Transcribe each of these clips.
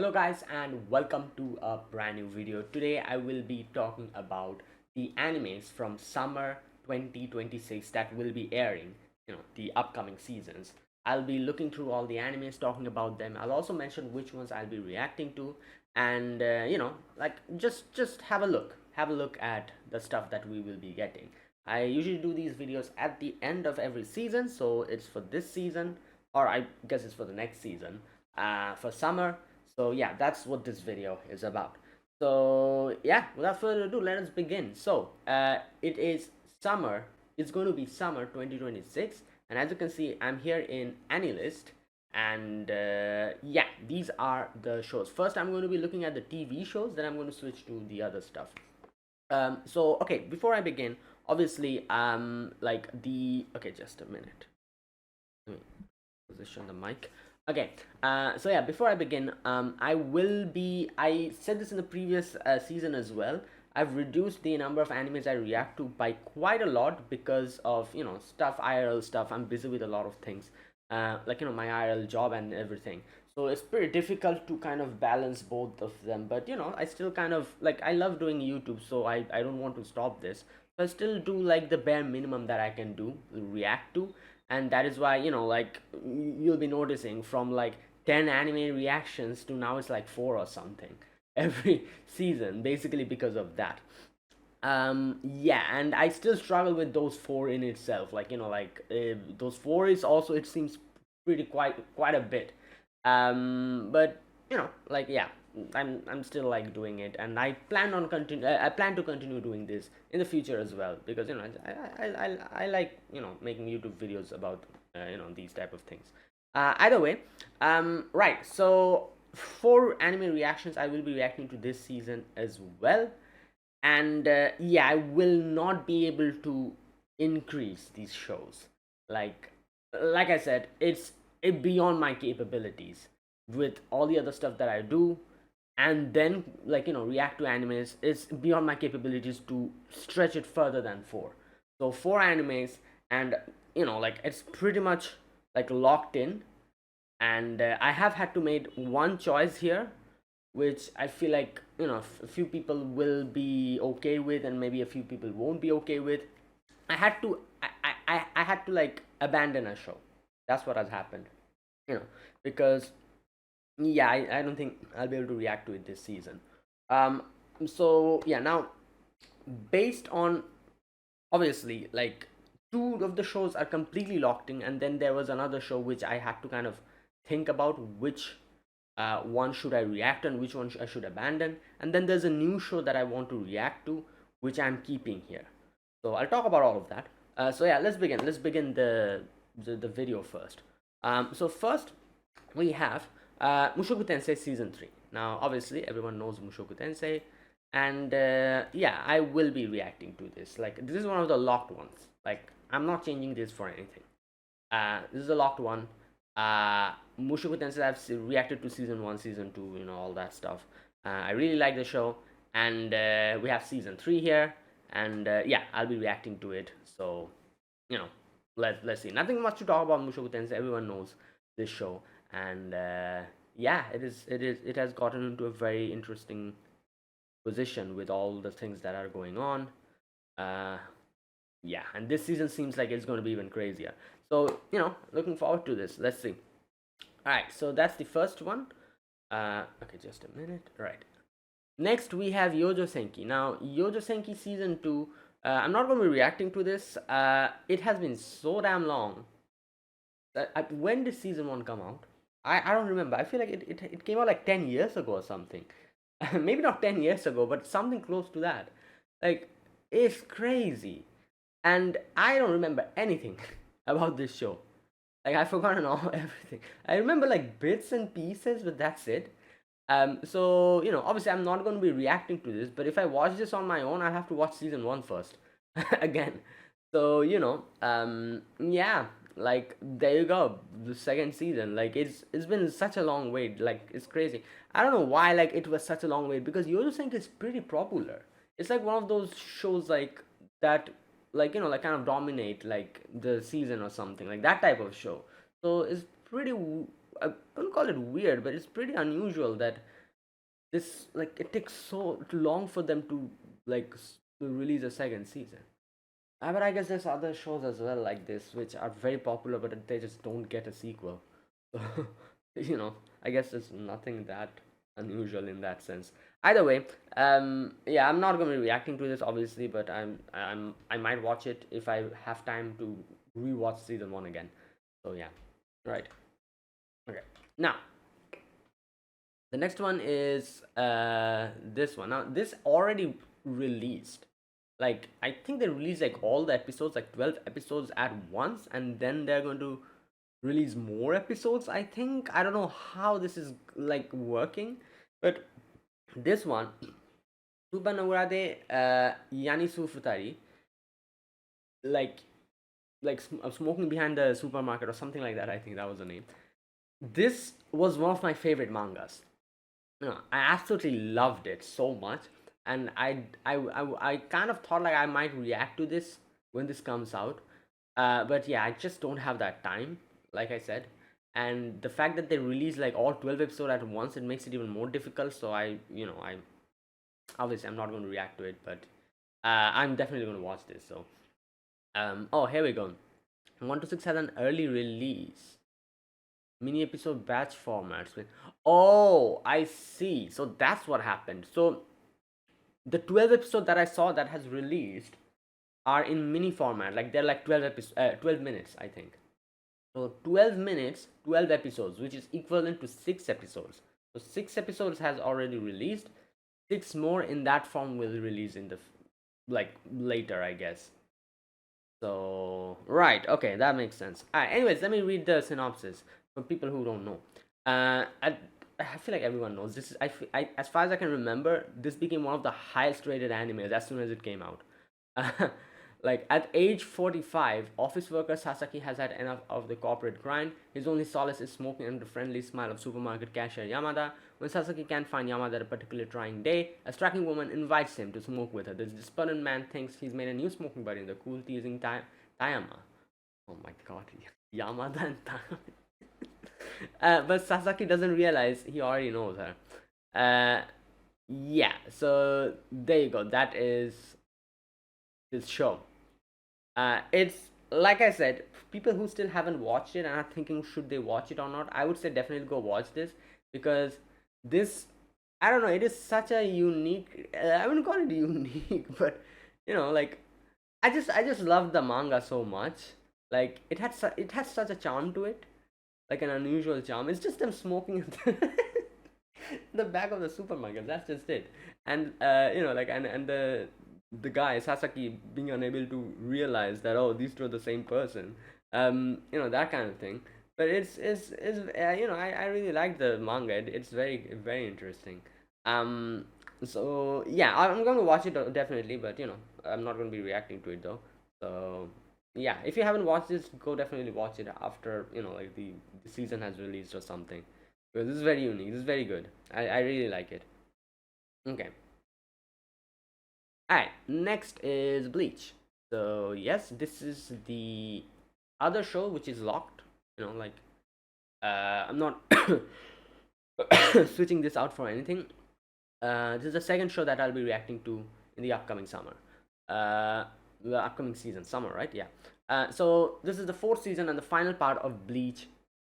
Hello guys and welcome to a brand new video. Today I will be talking about the animes from summer 2026 that will be airing, the upcoming seasons. I'll be looking through all the animes, talking about them. I'll also mention which ones I'll be reacting to and just have a look. Have a look at the stuff that we will be getting. I usually do these videos at the end of every season, so it's for this season or I guess it's for the next season. For summer, so yeah, that's what this video is about. So yeah, without further ado, let us begin. So it is summer. It's going to be summer 2026, and as you can see, I'm here in AniList, and yeah, these are the shows. First, I'm going to be looking at the TV shows. Then I'm going to switch to the other stuff. So okay, before I begin, obviously, okay, just a minute. Let me position the mic. Okay, so yeah, before I begin, I said this in the previous season as well. I've reduced the number of animes I react to by quite a lot because of, stuff, IRL stuff. I'm busy with a lot of things, my IRL job and everything. So it's pretty difficult to kind of balance both of them. But, I still kind of, I love doing YouTube, so I don't want to stop this. So I still do, the bare minimum that I can do, react to, and that is why you'll be noticing from 10 anime reactions to now it's like 4 or something every season, basically because of that. Yeah, and I still struggle with those 4 in itself, those 4 is also, it seems pretty quite a bit. But yeah, I'm still doing it, and I plan to continue doing this in the future as well, because I like making YouTube videos about these type of things. Either way, right, so for anime reactions I will be reacting to this season as well, and yeah, I will not be able to increase these shows. Like like I said, it's beyond my capabilities with all the other stuff that I do, and then react to animes. It's beyond my capabilities to stretch it further than 4. So 4 animes, and it's pretty much locked in, and I have had to make one choice here, which I feel like a few people will be okay with, and maybe a few people won't be okay with. I had to I had to abandon a show. That's what has happened, you know, because yeah, I don't think I'll be able to react to it this season. Um, so yeah, now based on, obviously, two of the shows are completely locked in, and then there was another show which I had to kind of think about which one should I react and which one I should abandon. And then there's a new show that I want to react to, which I'm keeping here. So I'll talk about all of that. So yeah, let's begin. Let's begin the video first. So first we have Mushoku Tensei season 3. Now obviously everyone knows Mushoku Tensei, and yeah, I will be reacting to this. This is one of the locked ones. I'm not changing this for anything. This is a locked one. Mushoku Tensei, I've reacted to season 1, season 2, all that stuff. I really like the show, and we have season 3 here, and yeah, I'll be reacting to it. So you know let's see. Nothing much to talk about Mushoku Tensei. Everyone knows this show, and yeah, it has gotten into a very interesting position with all the things that are going on. uh yeah, and this season seems like it's going to be even crazier. So looking forward to this. Let's see. All right, so that's the first one. Okay, just a minute. All right, next we have Yojo Senki. Now Yojo Senki season 2, I'm not going to be reacting to this. It has been so damn long. When did season 1 come out? I don't remember. I feel like it came out like 10 years ago or something. Maybe not 10 years ago, but something close to that. Like, it's crazy. And I don't remember anything about this show. I've forgotten all everything. I remember bits and pieces, but that's it. So obviously I'm not going to be reacting to this, but if I watch this on my own, I have to watch season 1 first again. So yeah, there you go, the second season. It's been such a long wait. It's crazy. I don't know why it was such a long wait, because Yojo Senki is pretty popular. It's like one of those shows that kind of dominate the season or something, like that type of show. So it's pretty I don't call it weird, but it's pretty unusual that this, like, it takes so long for them to, like, to release a second season. But I guess there's other shows as well like this which are very popular, but they just don't get a sequel. So, I guess there's nothing that unusual in that sense. Either way, yeah, I'm not gonna be reacting to this obviously, but I might watch it if I have time to rewatch season one again. So yeah, right. Okay. Now the next one is this one. Now this already released. Like, I think they released like all the episodes, like 12 episodes at once, and then they're going to release more episodes. I think, I don't know how this is like working, but this one, Subanawurade Yanisu Futari, like smoking behind the supermarket or something like that. I think that was the name. This was one of my favorite mangas. I absolutely loved it so much, and I kind of thought like I might react to this when this comes out, but yeah, I just don't have that time, like I said, and the fact that they release like all 12 episodes at once, it makes it even more difficult. So I obviously I'm not going to react to it, but I'm definitely going to watch this. So oh, here we go. 126 has an early release. Mini episode batch formats. Oh, I see. So that's what happened. So the 12 episode that I saw that has released are in mini format. Like, they're like 12 minutes, I think. So 12 minutes, 12 episodes, which is equivalent to 6 episodes. So 6 episodes has already released. 6 more in that form will release in the like later, I guess. So right, okay, that makes sense. Alright, anyways, let me read the synopsis for people who don't know. I feel like everyone knows this. As far as I can remember, this became one of the highest rated animes as soon as it came out. Like, at age 45, office worker Sasaki has had enough of the corporate grind. His only solace is smoking under the friendly smile of supermarket cashier Yamada. When Sasaki can't find Yamada at a particularly trying day, a striking woman invites him to smoke with her. The despondent man thinks he's made a new smoking buddy in the cool, teasing Tayama. Oh my god, Yamada and Tayama. But Sasaki doesn't realize he already knows her. Yeah, so there you go. That is this show. It's like I said, people who still haven't watched it and are thinking should they watch it or not, I would say definitely go watch this, because this, I don't know, it is such a unique. I wouldn't call it unique, but like, I just love the manga so much. Like, it has such a charm to it, like an unusual charm. It's just them smoking the back of the supermarket. That's just it. And like, and the guy Sasaki being unable to realize that, oh, these two are the same person. That kind of thing. But I really like the manga. It's very very interesting. So yeah, I'm going to watch it definitely, but I'm not going to be reacting to it though. So yeah, if you haven't watched this, go definitely watch it after like the season has released or something, because this is very unique. This is very good. I really like it. Okay. Alright, next is Bleach. So yes, this is the other show which is locked. Like, I'm not switching this out for anything. This is the second show that I'll be reacting to in the upcoming summer. The upcoming season, summer, right? Yeah. So this is the fourth season and the final part of Bleach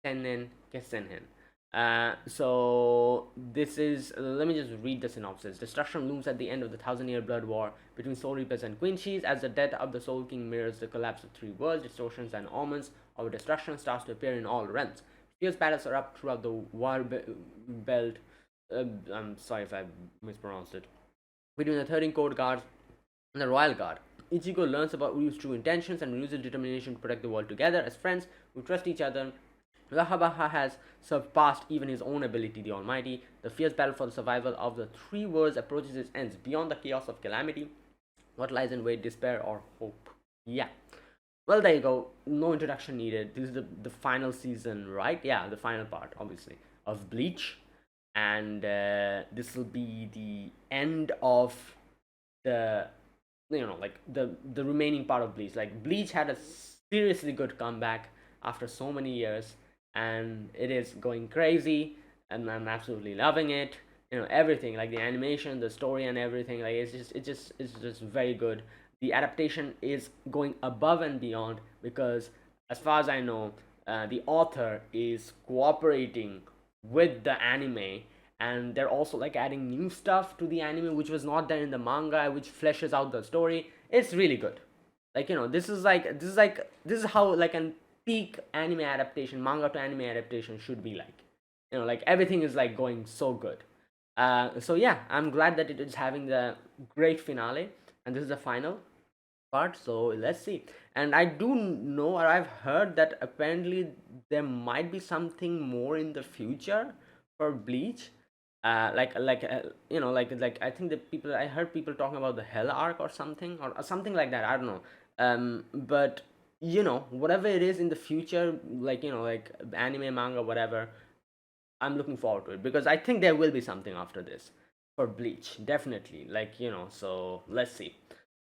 Tennen Kessenhen. So this is, let me just read the synopsis. Destruction looms at the end of the 1,000-year blood war between Soul Reapers and Quincy's. As the death of the Soul King mirrors the collapse of three worlds, distortions and omens of destruction starts to appear in all realms. Fierce battles erupt throughout the war belt. I'm sorry if I mispronounced it. Between the 13 Code Guards and the Royal Guard. Ichigo learns about Ryu's true intentions and Ryu's determination to protect the world together as friends who trust each other. Rahabaha has surpassed even his own ability, the Almighty. The fierce battle for the survival of the three worlds approaches its ends. Beyond the chaos of calamity, what lies in wait, despair or hope? Yeah. Well, there you go. No introduction needed. This is the final season, right? Yeah, the final part, obviously, of Bleach. And this will be the end of the, like, the remaining part of Bleach. Like, Bleach had a seriously good comeback after so many years, and it is going crazy, and I'm absolutely loving it. everything, like the animation, the story, and everything. Like it's just very good. The adaptation is going above and beyond because, as far as I know, the author is cooperating with the anime, and they're also like adding new stuff to the anime which was not there in the manga, which fleshes out the story. It's really good. Like this is how like an peak anime adaptation, manga to anime adaptation should be like. Like everything is like going so good. So yeah, I'm glad that it is having the great finale, and this is the final part. So let's see. And I do know, or I've heard that apparently there might be something more in the future for Bleach. Like I think the people, I heard people talking about the Hell arc or something, or something like that. I don't know. But whatever it is in the future, like anime, manga, whatever, I'm looking forward to it because I think there will be something after this for Bleach, definitely. So let's see.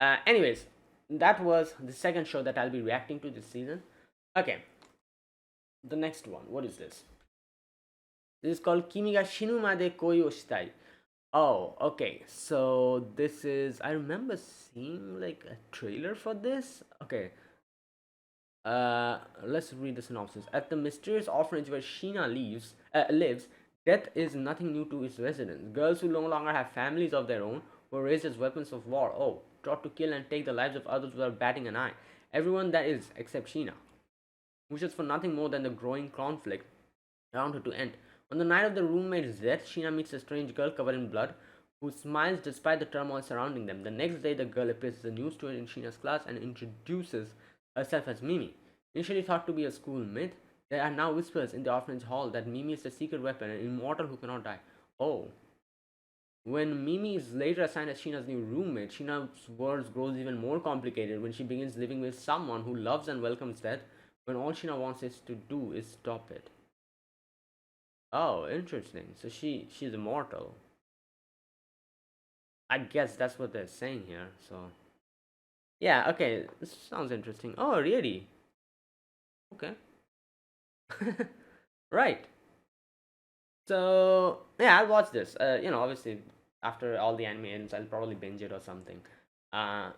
Anyways, that was the second show that I'll be reacting to this season. Okay, the next one. What is this? This is called Kimi ga Shinu Made Koi o Shitai. Oh, okay. So this is, I remember seeing like a trailer for this. Okay. Let's read the synopsis. At the mysterious orphanage where Sheena lives, death is nothing new to its residents. Girls who no longer have families of their own were raised as weapons of war. Oh, taught to kill and take the lives of others without batting an eye. Everyone that is, except Sheena, wishes for nothing more than the growing conflict around her to end. On the night of the roommate's death, Sheena meets a strange girl covered in blood who smiles despite the turmoil surrounding them. The next day, the girl appears as a new student in Sheena's class and introduces herself as Mimi. Initially thought to be a school myth, there are now whispers in the orphanage hall that Mimi is a secret weapon, an immortal who cannot die. Oh. When Mimi is later assigned as Sheena's new roommate, Sheena's world grows even more complicated when she begins living with someone who loves and welcomes death, when all Sheena wants is to do is stop it. Oh, interesting. So she's immortal. I guess that's what they're saying here. So yeah, okay, this sounds interesting. Oh, really? Okay. Right. So yeah, I'll watch this. Obviously after all the anime ends, I'll probably binge it or something. Uh,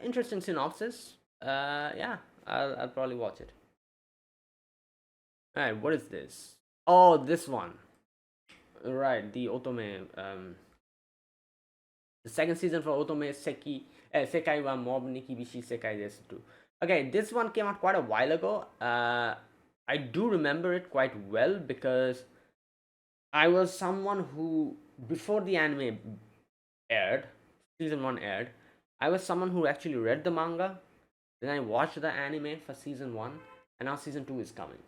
Interesting synopsis. Yeah, I'll probably watch it. All right, what is this? Oh, this one. Right, the Otome. The second season for Otome Sekai wa Mob ni Kibishi Sekai desu too. Okay, this one came out quite a while ago. I do remember it quite well because I was someone who, before the anime aired, season 1 aired, I was someone who actually read the manga. Then I watched the anime for season 1, and now season 2 is coming.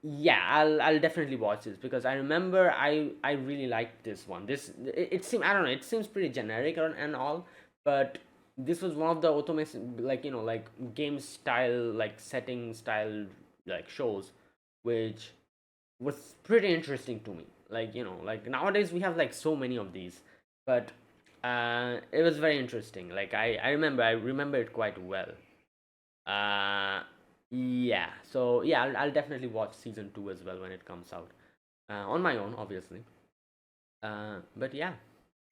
Yeah, I'll definitely watch this because I remember I really liked this one. It seems, I don't know, it seems pretty generic and all, but this was one of the otome, like game style, like setting style, like shows, which was pretty interesting to me. Like nowadays we have like so many of these, but it was very interesting. Like I remember it quite well. uh yeah, so yeah, I'll definitely watch season 2 as well when it comes out, on my own, obviously. But yeah,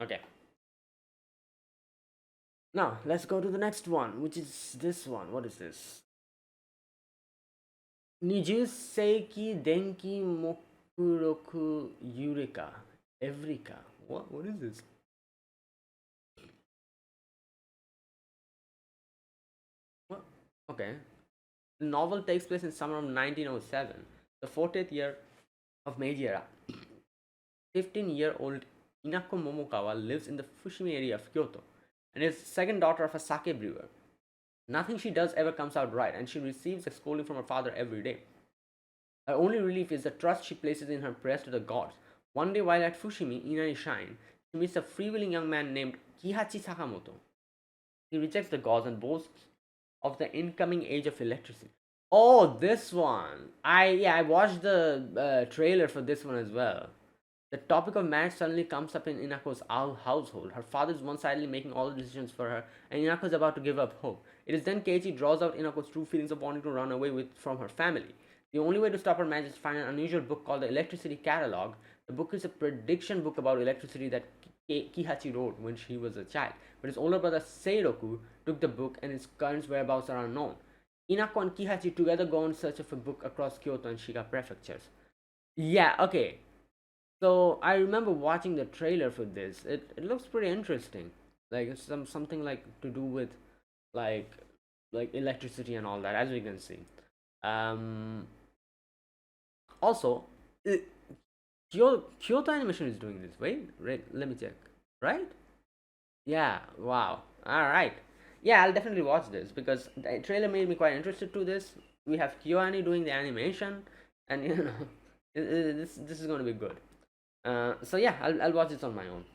okay. Now let's go to the next one, which is this one. What is this? Niju Seiki Denki Mokuroku Eureka Eureka. What is this? What? Okay. The novel takes place in summer of 1907, the 40th year of Meiji era. 15-year-old Inako Momokawa lives in the Fushimi area of Kyoto and is second daughter of a sake brewer. Nothing she does ever comes out right, and she receives a scolding from her father every day. Her only relief is the trust she places in her prayers to the gods. One day, while at Fushimi Inari Shrine, she meets a freewheeling young man named Kihachi Sakamoto. He rejects the gods and boasts of the incoming age of electricity. Oh, this one! I watched the trailer for this one as well. The topic of marriage suddenly comes up in Inako's household. Her father is one-sidedly making all the decisions for her, and Inako is about to give up hope. It is then Keiichi draws out Inako's true feelings of wanting to run away from her family. The only way to stop her marriage is to find an unusual book called the Electricity Catalog, The book is a prediction book about electricity that Kihachi wrote when she was a child, but his older brother Seiroku took the book and its current whereabouts are unknown. Inako and Kihachi together go in search of a book across Kyoto and Shiga prefectures. Yeah, okay. So I remember watching the trailer for this. It looks pretty interesting. Like it's something like to do with like electricity and all that, as we can see. Um, Also, Kyoto Animation is doing this. Wait, let me check. Right? Yeah. Wow. All right. Yeah, I'll definitely watch this because the trailer made me quite interested to this. We have KyoAni doing the animation, and this is going to be good. So yeah, I'll watch this on my own.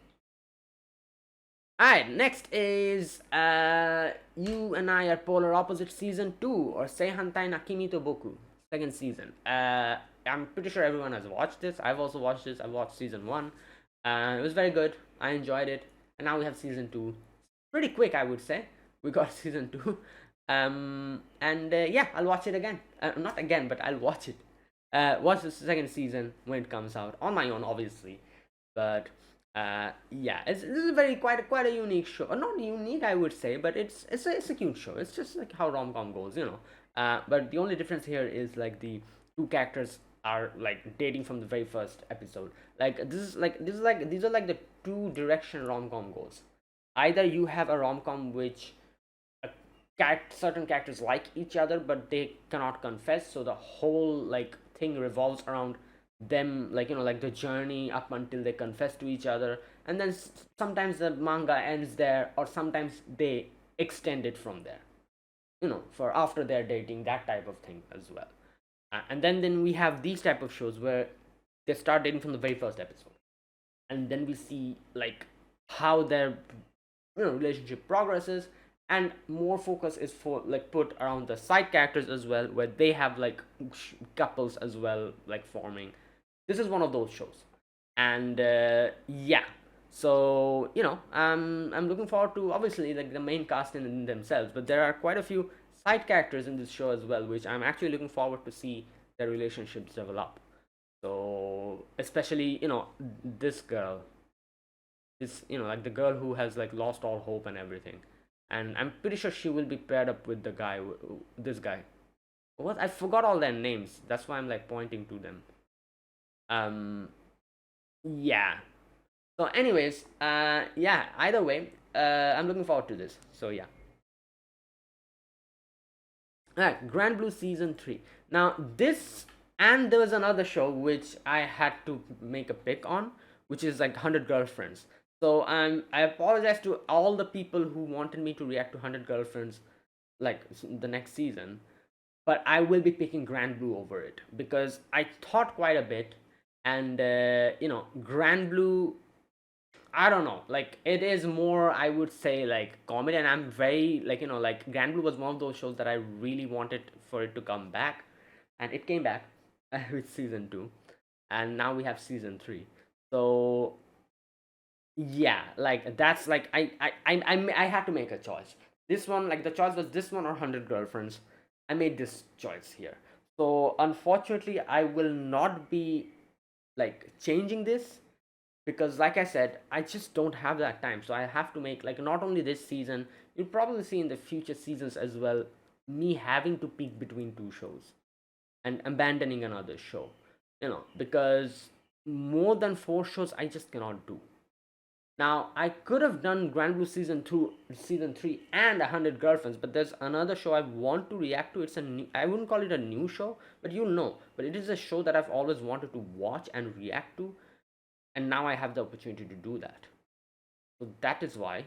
Alright, next is You and I Are Polar Opposite Season 2 or Seihantai Nakimi to Boku, second season. I'm pretty sure everyone has watched this. I've also watched this. I watched season 1. It was very good. I enjoyed it. And now we have season 2. Pretty quick, I would say. We got season 2. And yeah, I'll watch it again. Not again, but I'll watch it. Watch the second season when it comes out on my own, obviously. But yeah, this is very quite a unique show. Or not unique, I would say, but it's a cute show. It's just like how rom com goes, you know. But the only difference here is like the two characters are like dating from the very first episode. Like these are like the two direction rom com goes. Either you have a rom com which certain characters like each other but they cannot confess, so the whole like thing revolves around them, like like the journey up until they confess to each other, and then sometimes the manga ends there or sometimes they extend it from there, for after they're dating, that type of thing as well. And then we have these type of shows where they start dating from the very first episode, and then we see like how their relationship progresses, and more focus is for like put around the side characters as well, where they have like couples as well, like forming. This is one of those shows, and yeah. So I'm looking forward to obviously like the main cast in themselves, but there are quite a few side characters in this show as well, which I'm actually looking forward to see their relationships develop. So especially this girl, this like the girl who has like lost all hope and everything, and I'm pretty sure she will be paired up with the guy, this guy. What, I forgot all their names. That's why I'm like pointing to them. Um, yeah. So, anyways, yeah. Either way, I'm looking forward to this. So yeah. Alright, Grand Blue season 3. Now this, and there was another show which I had to make a pick on, which is like 100 Girlfriends. So I apologize to all the people who wanted me to react to 100 Girlfriends like the next season, but I will be picking Grand Blue over it because I thought quite a bit, and Grand Blue, I don't know. Like it is more, I would say, like comedy, and I'm very like Grand Blue was one of those shows that I really wanted for it to come back, and it came back with season 2, and now we have season 3. So yeah, like that's like I had to make a choice. This one, like the choice was this one or 100 Girlfriends. I made this choice here. So unfortunately, I will not be like changing this because like I said, I just don't have that time, so I have to make, like, not only this season, you'll probably see in the future seasons as well, me having to pick between two shows and abandoning another show, because more than 4 shows I just cannot do. Now I could have done Grand Blue season 2, season 3, and 100 Girlfriends, but there's another show I want to react to. It's a new, I wouldn't call it a new show, but but it is a show that I've always wanted to watch and react to, and now I have the opportunity to do that. So that is why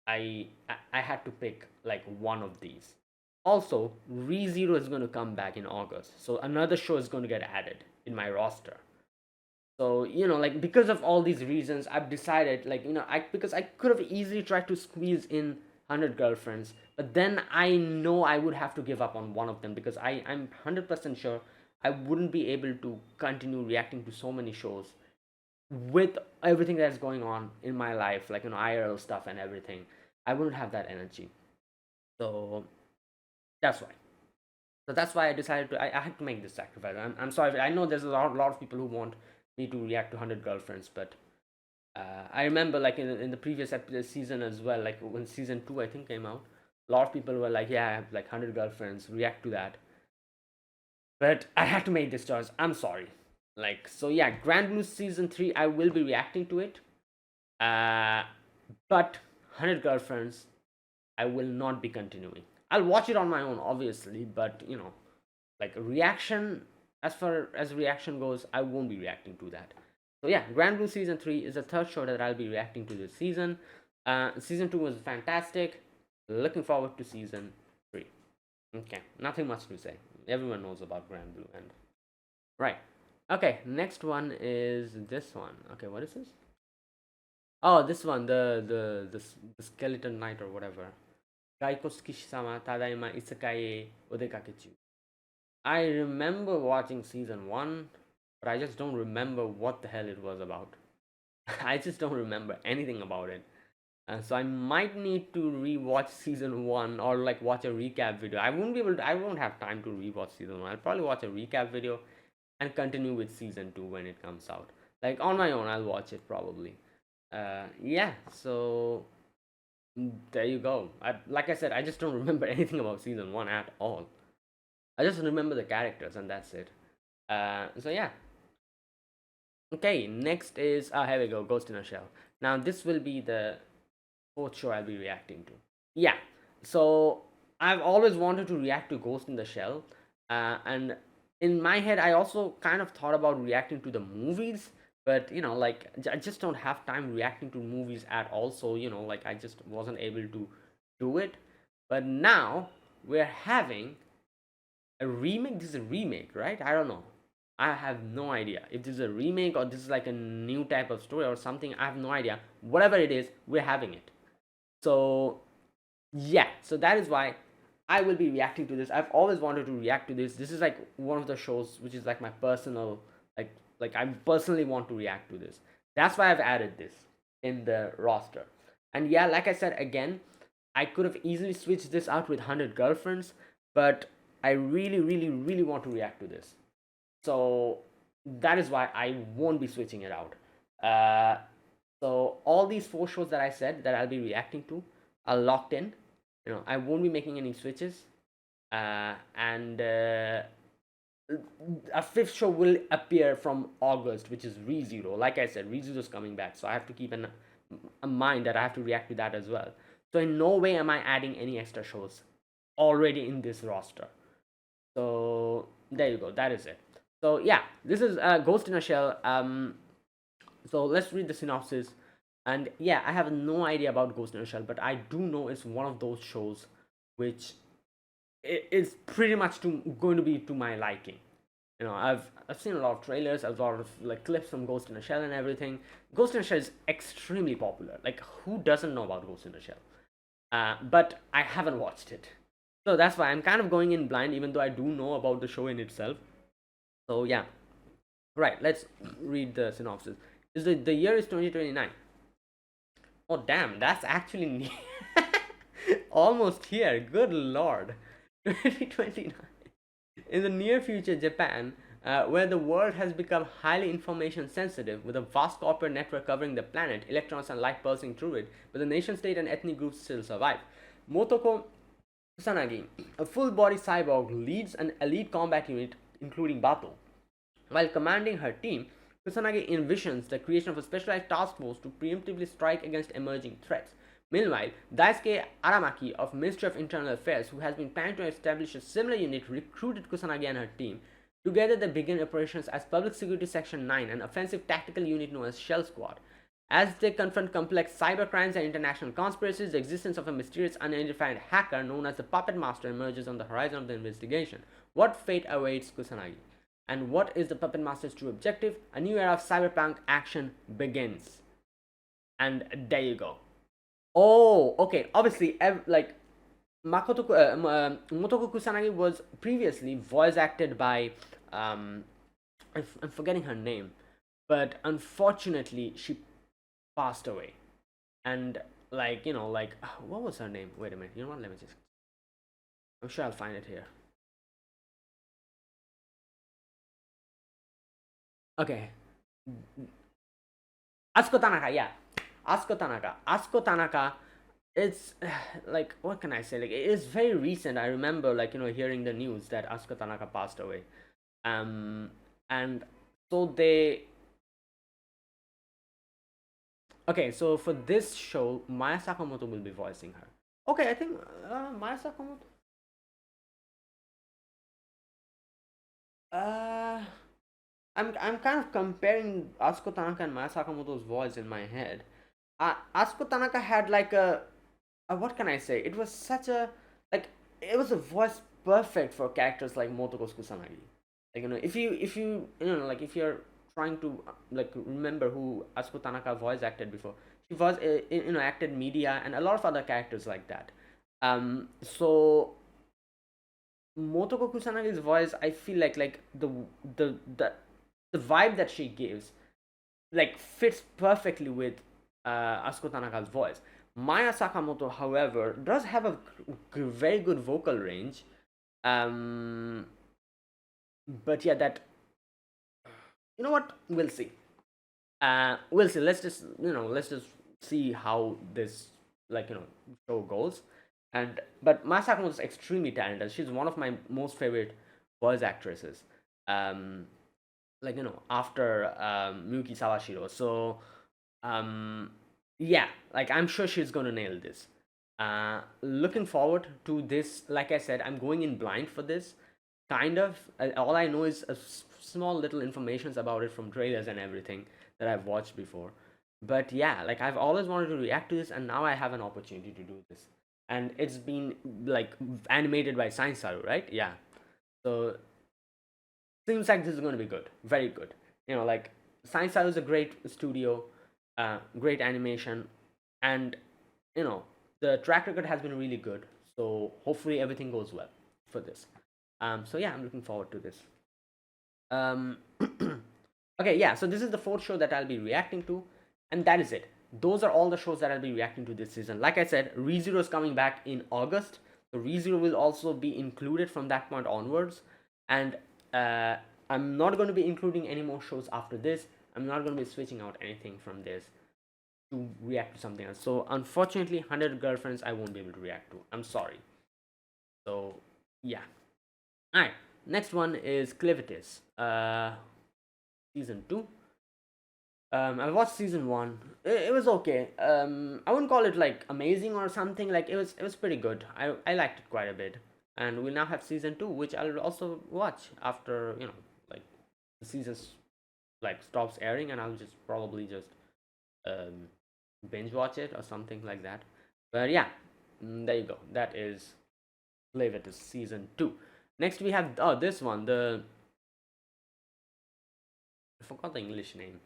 I had to pick like one of these. Also, ReZero is going to come back in August, so another show is going to get added in my roster. So like because of all these reasons, I've decided, like, I because I could have easily tried to squeeze in 100 Girlfriends, but then I know I would have to give up on one of them because I'm 100% sure I wouldn't be able to continue reacting to so many shows with everything that's going on in my life, like IRL stuff and everything. I wouldn't have that energy. So that's why. So that's why I decided to. I had to make this sacrifice. I'm sorry. I know there's a lot of people who want me to react to 100 girlfriends, but I remember like in the previous season as well, like when season 2 I think came out, a lot of people were like, yeah, I have like 100 girlfriends, react to that. But I had to make this choice. I'm sorry. Like, so yeah, Grand Blue season 3, I will be reacting to it. Uh, but 100 girlfriends, I will not be continuing. I'll watch it on my own, obviously, but like reaction, as far as reaction goes, I won't be reacting to that. So yeah, Grand Blue season 3 is the third show that I'll be reacting to this season. Season 2 was fantastic. Looking forward to season 3. Okay, nothing much to say. Everyone knows about Grand Blue, and right. Okay, next one is this one. Okay, what is this? Oh, this one, the skeleton knight or whatever. Gaikosuki-sama Tadaima Isakae Odekakechu. I remember watching season 1, but I just don't remember what the hell it was about. I just don't remember anything about it. So I might need to rewatch season 1 or like watch a recap video. I won't have time to rewatch season 1. I'll probably watch a recap video and continue with season 2 when it comes out. Like on my own, I'll watch it probably. Yeah, so there you go. Like I said, I just don't remember anything about season 1 at all. I just remember the characters and that's it. So yeah. Okay, next is here we go, Ghost in a Shell. Now this will be the fourth show I'll be reacting to. Yeah, so I've always wanted to react to Ghost in the Shell, and in my head I also kind of thought about reacting to the movies, but like I just don't have time reacting to movies at all. So like I just wasn't able to do it. But now we're having a remake. This is a remake, right? I don't know. I have no idea if this is a remake or this is like a new type of story or something. I have no idea. Whatever it is, we're having it. So yeah, so that is why I will be reacting to this. I've always wanted to react to this. This is like one of the shows which is like my personal, like I personally want to react to this. That's why I've added this in the roster. And yeah, like I said again, I could have easily switched this out with 100 girlfriends, but I really really really want to react to this. So that is why I won't be switching it out. Uh, so all these four shows that I said that I'll be reacting to are locked in. I won't be making any switches. And a fifth show will appear from August, which is ReZero. Like I said, ReZero is coming back, so I have to keep in mind that I have to react to that as well. So in no way am I adding any extra shows already in this roster. So there you go. That is it. So yeah, this is Ghost in a Shell. So let's read the synopsis. And yeah, I have no idea about Ghost in a Shell, but I do know it's one of those shows which is pretty much going to be to my liking. I've seen a lot of trailers, a lot of like clips from Ghost in a Shell and everything. Ghost in a Shell is extremely popular. Like who doesn't know about Ghost in a Shell? But I haven't watched it, so that's why I'm kind of going in blind, even though I do know about the show in itself. So yeah, right. Let's read the synopsis. Is the year is 2029. Oh damn, that's actually almost here. Good lord, 2029. In the near future, Japan, where the world has become highly information sensitive, with a vast corporate network covering the planet, electrons and light pulsing through it, but the nation state and ethnic groups still survive. Motoko Kusanagi, a full body cyborg, leads an elite combat unit including Bato. While commanding her team, Kusanagi envisions the creation of a specialized task force to preemptively strike against emerging threats. Meanwhile, Daisuke Aramaki of Ministry of Internal Affairs, who has been planning to establish a similar unit, recruited Kusanagi and her team. Together, they begin operations as Public Security Section 9, an offensive tactical unit known as Shell Squad. As they confront complex cybercrimes and international conspiracies, the existence of a mysterious unidentified hacker known as the Puppet Master emerges on the horizon of the investigation. What fate awaits Kusanagi? And what is the Puppet Master's true objective? A new era of cyberpunk action begins. And there you go. Oh, okay. Obviously, like Motoko Kusanagi was previously voice acted by I'm forgetting her name, but unfortunately she passed away. And like what was her name? Wait a minute. You know what? Let me just. I'm sure I'll find it here. Okay. Asuko Tanaka, yeah. Asuko Tanaka. Asuko Tanaka, it's like, what can I say? Like, it's very recent. I remember, like, hearing the news that Asuko Tanaka passed away. Um, and so they. Okay, so for this show, Maya Sakamoto will be voicing her. Okay, I think Maya Sakamoto. Uh, I'm kind of comparing Asuko Tanaka and Maya Sakamoto's voice in my head. Asuko Tanaka had like what can I say? It was such a like it was a voice perfect for characters like Motoko Kusanagi. Like like if you're trying to like remember who Asuko Tanaka voice acted before, she was acted media and a lot of other characters like that. So Motoko Kusanagi's voice, I feel like the the the vibe that she gives like fits perfectly with Asuko Tanaka's voice. Maya Sakamoto, however, does have a very good vocal range. Um, but yeah, that you know what? We'll see. We'll see. Let's just see how this show goes. And but Maya Sakamoto is extremely talented. She's one of my most favorite voice actresses. Um, after Miyuki Sawashiro. So um, yeah, like I'm sure she's gonna nail this. Looking forward to this. Like I said, I'm going in blind for this. Kind of. All I know is small little informations about it from trailers and everything that I've watched before. But yeah, like I've always wanted to react to this, and now I have an opportunity to do this. And it's been like animated by Science Saru, right? Yeah. So seems like this is going to be good, very good. Like Science Saru is a great studio, great animation, and you know the track record has been really good. So hopefully everything goes well for this. So yeah, I'm looking forward to this. Um, okay, yeah. So this is the fourth show that I'll be reacting to, and that is it. Those are all the shows that I'll be reacting to this season. Like I said, ReZero is coming back in August, so ReZero will also be included from that point onwards. And uh, I'm not going to be including any more shows after this. I'm not going to be switching out anything from this to react to something else. So unfortunately, 100 Girlfriends I won't be able to react to. I'm sorry. So yeah. All right. Next one is Clivitis. Season 2. I watched season 1. It was okay. I wouldn't call it like amazing or something. Like it was pretty good. I liked it quite a bit. And we'll now have season 2, which I'll also watch after like the seasons like stops airing, and I'll just probably just um, binge watch it or something like that. But yeah, there you go. That is Live It is season 2. Next we have this one, the I forgot the English name.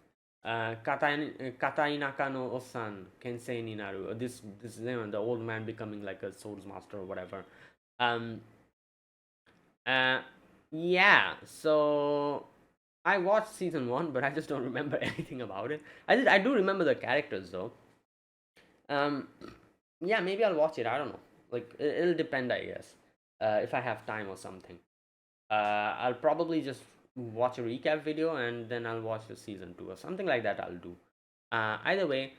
Katainaka no Osan Kensei ni naru. This the old man becoming like a swords master or whatever. Um uh yeah, so I watched season 1, but I just don't remember anything about it. I do remember the characters though. Um yeah, maybe I'll watch it. I don't know. Like it'll depend, I guess. If I have time or something. I'll probably just watch a recap video and then I'll watch the season 2 or something like that. I'll do. Either way,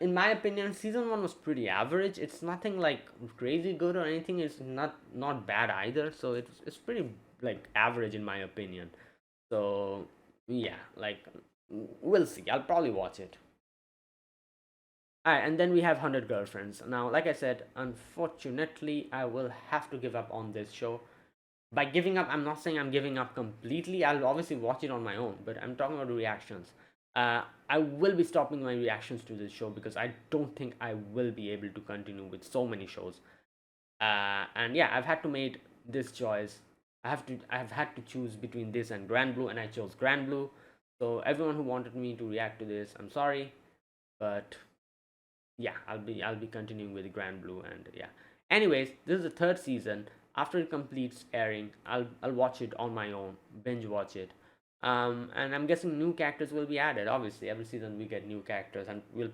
in my opinion, season 1 was pretty average. It's nothing like crazy good or anything. It's not bad either. So it's pretty like average in my opinion. So yeah, like we'll see. I'll probably watch it. Alright, and then we have 100 Girlfriends. Now, like I said, unfortunately, I will have to give up on this show. By giving up, I'm not saying I'm giving up completely. I'll obviously watch it on my own, but I'm talking about the reactions. I will be stopping my reactions to this show because I don't think I will be able to continue with so many shows. And yeah, I've had to make this choice. I've had to choose between this and Grand Blue, and I chose Grand Blue. So everyone who wanted me to react to this, I'm sorry, but yeah, I'll be continuing with Grand Blue, and yeah. Anyways, this is the third season. After it completes airing, I'll watch it on my own, binge watch it. And I'm guessing new characters will be added. Obviously, every season we get new characters, and we'll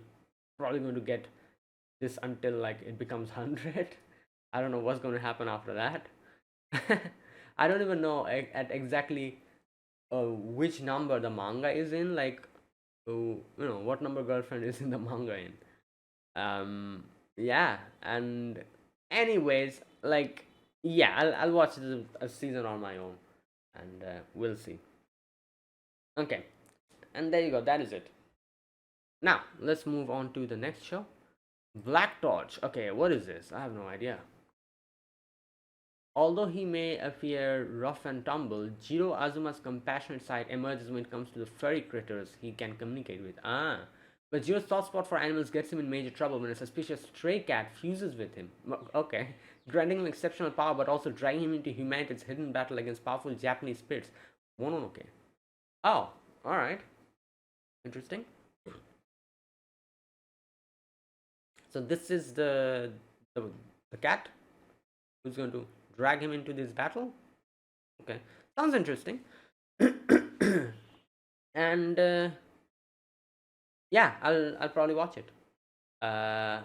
probably going to get this until like it becomes 100. I don't know what's going to happen after that. I don't even know at exactly which number the manga is in. Like what number girlfriend is in the manga in. Um, yeah, and anyways, like, yeah, I'll watch a season on my own, and we'll see. Okay, and there you go. That is it. Now let's move on to the next show, Black Torch. Okay, what is this? I have no idea. Although he may appear rough and tumble, Jiro Azuma's compassionate side emerges when it comes to the furry critters he can communicate with. But Jiro's soft spot for animals gets him in major trouble when a suspicious stray cat fuses with him. Okay, granting him exceptional power but also dragging him into humanity's hidden battle against powerful Japanese spirits. Mononoke. Oh, alright. Interesting. So this is the, the cat who's going to drag him into this battle. Okay, sounds interesting. And yeah, I'll probably watch it. Uh,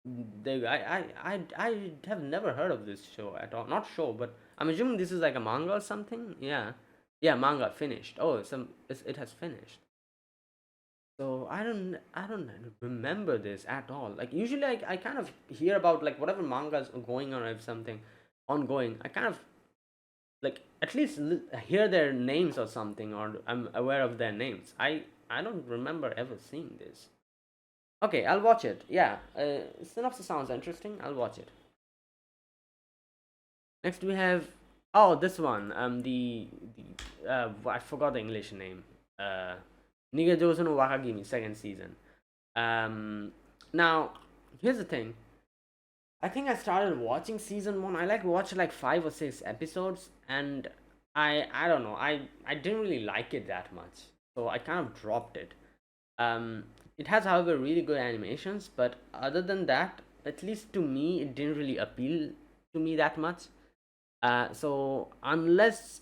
I have never heard of this show at all. Not show, but I'm assuming this is like a manga or something. Yeah, yeah, manga finished. Oh, it has finished. So I don't remember this at all. Like usually I kind of hear about like whatever mangas are going on or if something ongoing. I kind of like at least hear their names or something, or I'm aware of their names. I don't remember ever seeing this. Okay, I'll watch it. Yeah, synopsis sounds interesting. I'll watch it. Next we have, oh, this one. The I forgot the English name. Nigajoso no Wakagimi, second season. Now here's the thing. I think I started watching season one. I like watched like 5 or 6 episodes, and I don't know. I didn't really like it that much, so I kind of dropped it. It has, however, really good animations, but other than that, at least to me, it didn't really appeal to me that much. So unless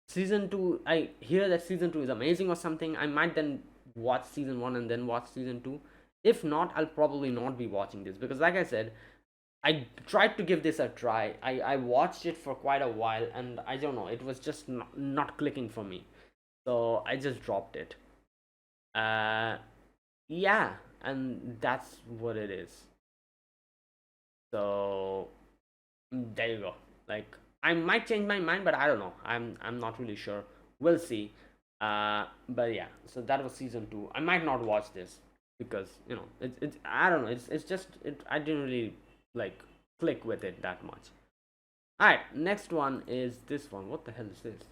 season two, I hear that season two is amazing or something, I might then watch season one and then watch season two. If not, I'll probably not be watching this because, like I said, I tried to give this a try. I watched it for quite a while and I don't know, it was just not clicking for me. So I just dropped it. Uh, yeah, and that's what it is. So there you go. Like I might change my mind, but I don't know. I'm not really sure. We'll see. But yeah, so that was season two. I might not watch this because it's I don't know. It's just it. I didn't really like click with it that much. All right, next one is this one. What the hell is this?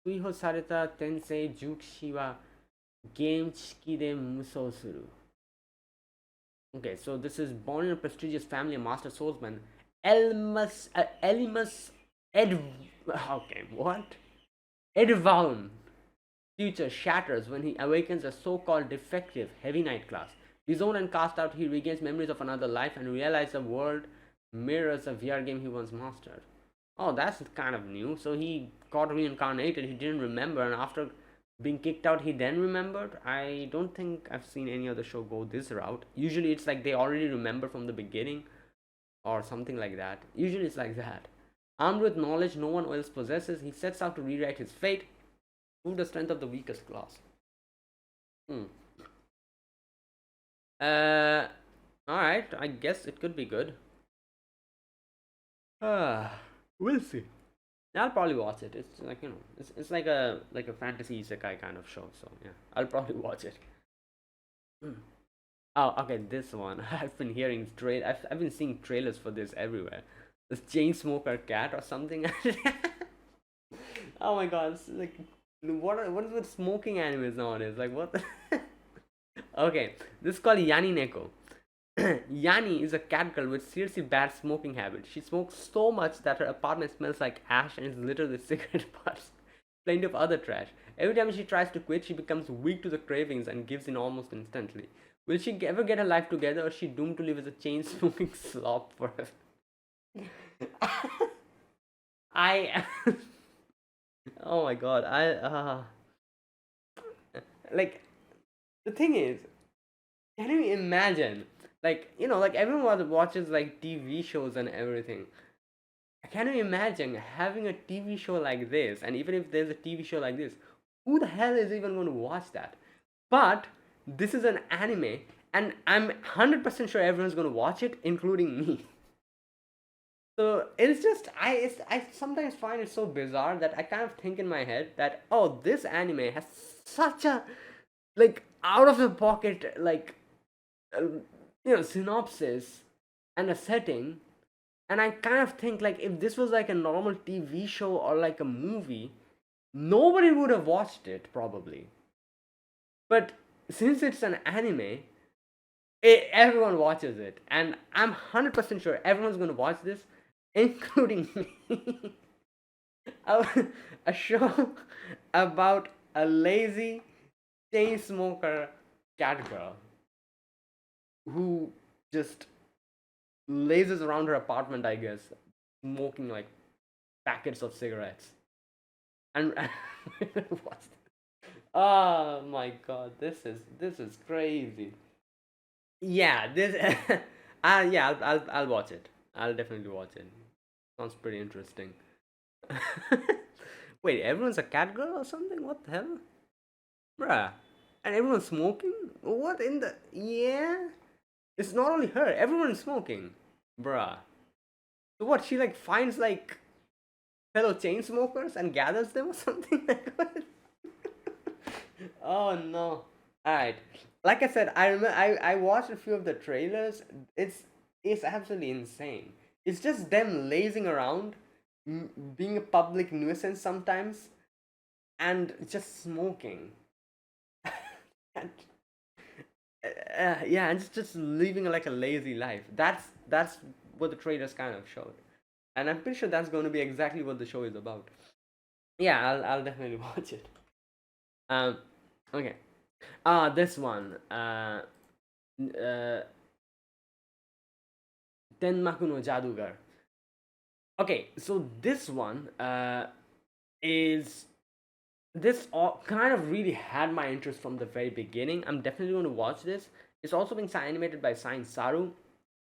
Suiho sareta tensei jukishi wa genchiki de musou suru. Okay, so this is born in a prestigious family of master swordsman. Elimus Ed. Okay, what? Edvalm future shatters when he awakens a so-called defective heavy knight class. Disowned and cast out, he regains memories of another life and realizes the world mirrors a VR game he once mastered. Oh, that's kind of new. So he got reincarnated, he didn't remember, and after being kicked out, he then remembered. I don't think I've seen any other show go this route. Usually it's like they already remember from the beginning or something like that. Usually it's like that. Armed with knowledge no one else possesses, he sets out to rewrite his fate, prove the strength of the weakest class. Hmm. Uh, Alright, I guess it could be good. We'll see. I'll probably watch it. It's like it's like a fantasy isekai kind of show. So yeah, I'll probably watch it. Hmm. Oh, okay, this one. I've been hearing I've been seeing trailers for this everywhere. This chain smoker cat or something. Oh my god, it's like what is with smoking animes nowadays? Like what? Okay, this is called Yani Neko. Yani is a cat girl with seriously bad smoking habits. She smokes so much that her apartment smells like ash and is littered with cigarette butts, plenty of other trash. Every time she tries to quit, she becomes weak to the cravings and gives in almost instantly. Will she ever get her life together, or is she doomed to live as a chain smoking slob forever? I. Oh my god, like the thing is, can you imagine? Like like everyone watches like TV shows and everything. Can you imagine having a TV show like this? And even if there's a TV show like this, Who the hell is even going to watch that? But this is an anime, and I'm 100% sure everyone's going to watch it, including me. So it's just I sometimes find it so bizarre that I kind of think in my head that, oh, this anime has such a like out of the pocket uh, synopsis and a setting, and I kind of think like if this was like a normal TV show or like a movie, nobody would have watched it probably. But since it's an anime, everyone watches it, and I'm 100% sure everyone's going to watch this, including me. a, a show about a lazy chain smoker cat girl who just lazes around her apartment, I guess, smoking like packets of cigarettes. And what's oh my god, this is crazy. Yeah, this. Yeah, I'll watch it. I'll definitely watch it. Sounds pretty interesting. Wait, everyone's a cat girl or something? What the hell, bruh? And everyone's smoking? What in the? Yeah, it's not only her. Everyone's smoking, bruh. So what? She like finds like fellow chain smokers and gathers them or something like that. Oh no! All right, like I said, I remember I watched a few of the trailers. It's absolutely insane. It's just them lazing around, being a public nuisance sometimes, and just smoking. And, yeah, and just living like a lazy life. That's what the trailers kind of showed, and I'm pretty sure that's going to be exactly what the show is about. Yeah, I'll definitely watch it. Um, okay. This one. Tenmaku no Jadugar. Okay, so this one is this all kind of really had my interest from the very beginning. I'm definitely going to watch this. It's also being animated by Science Saru.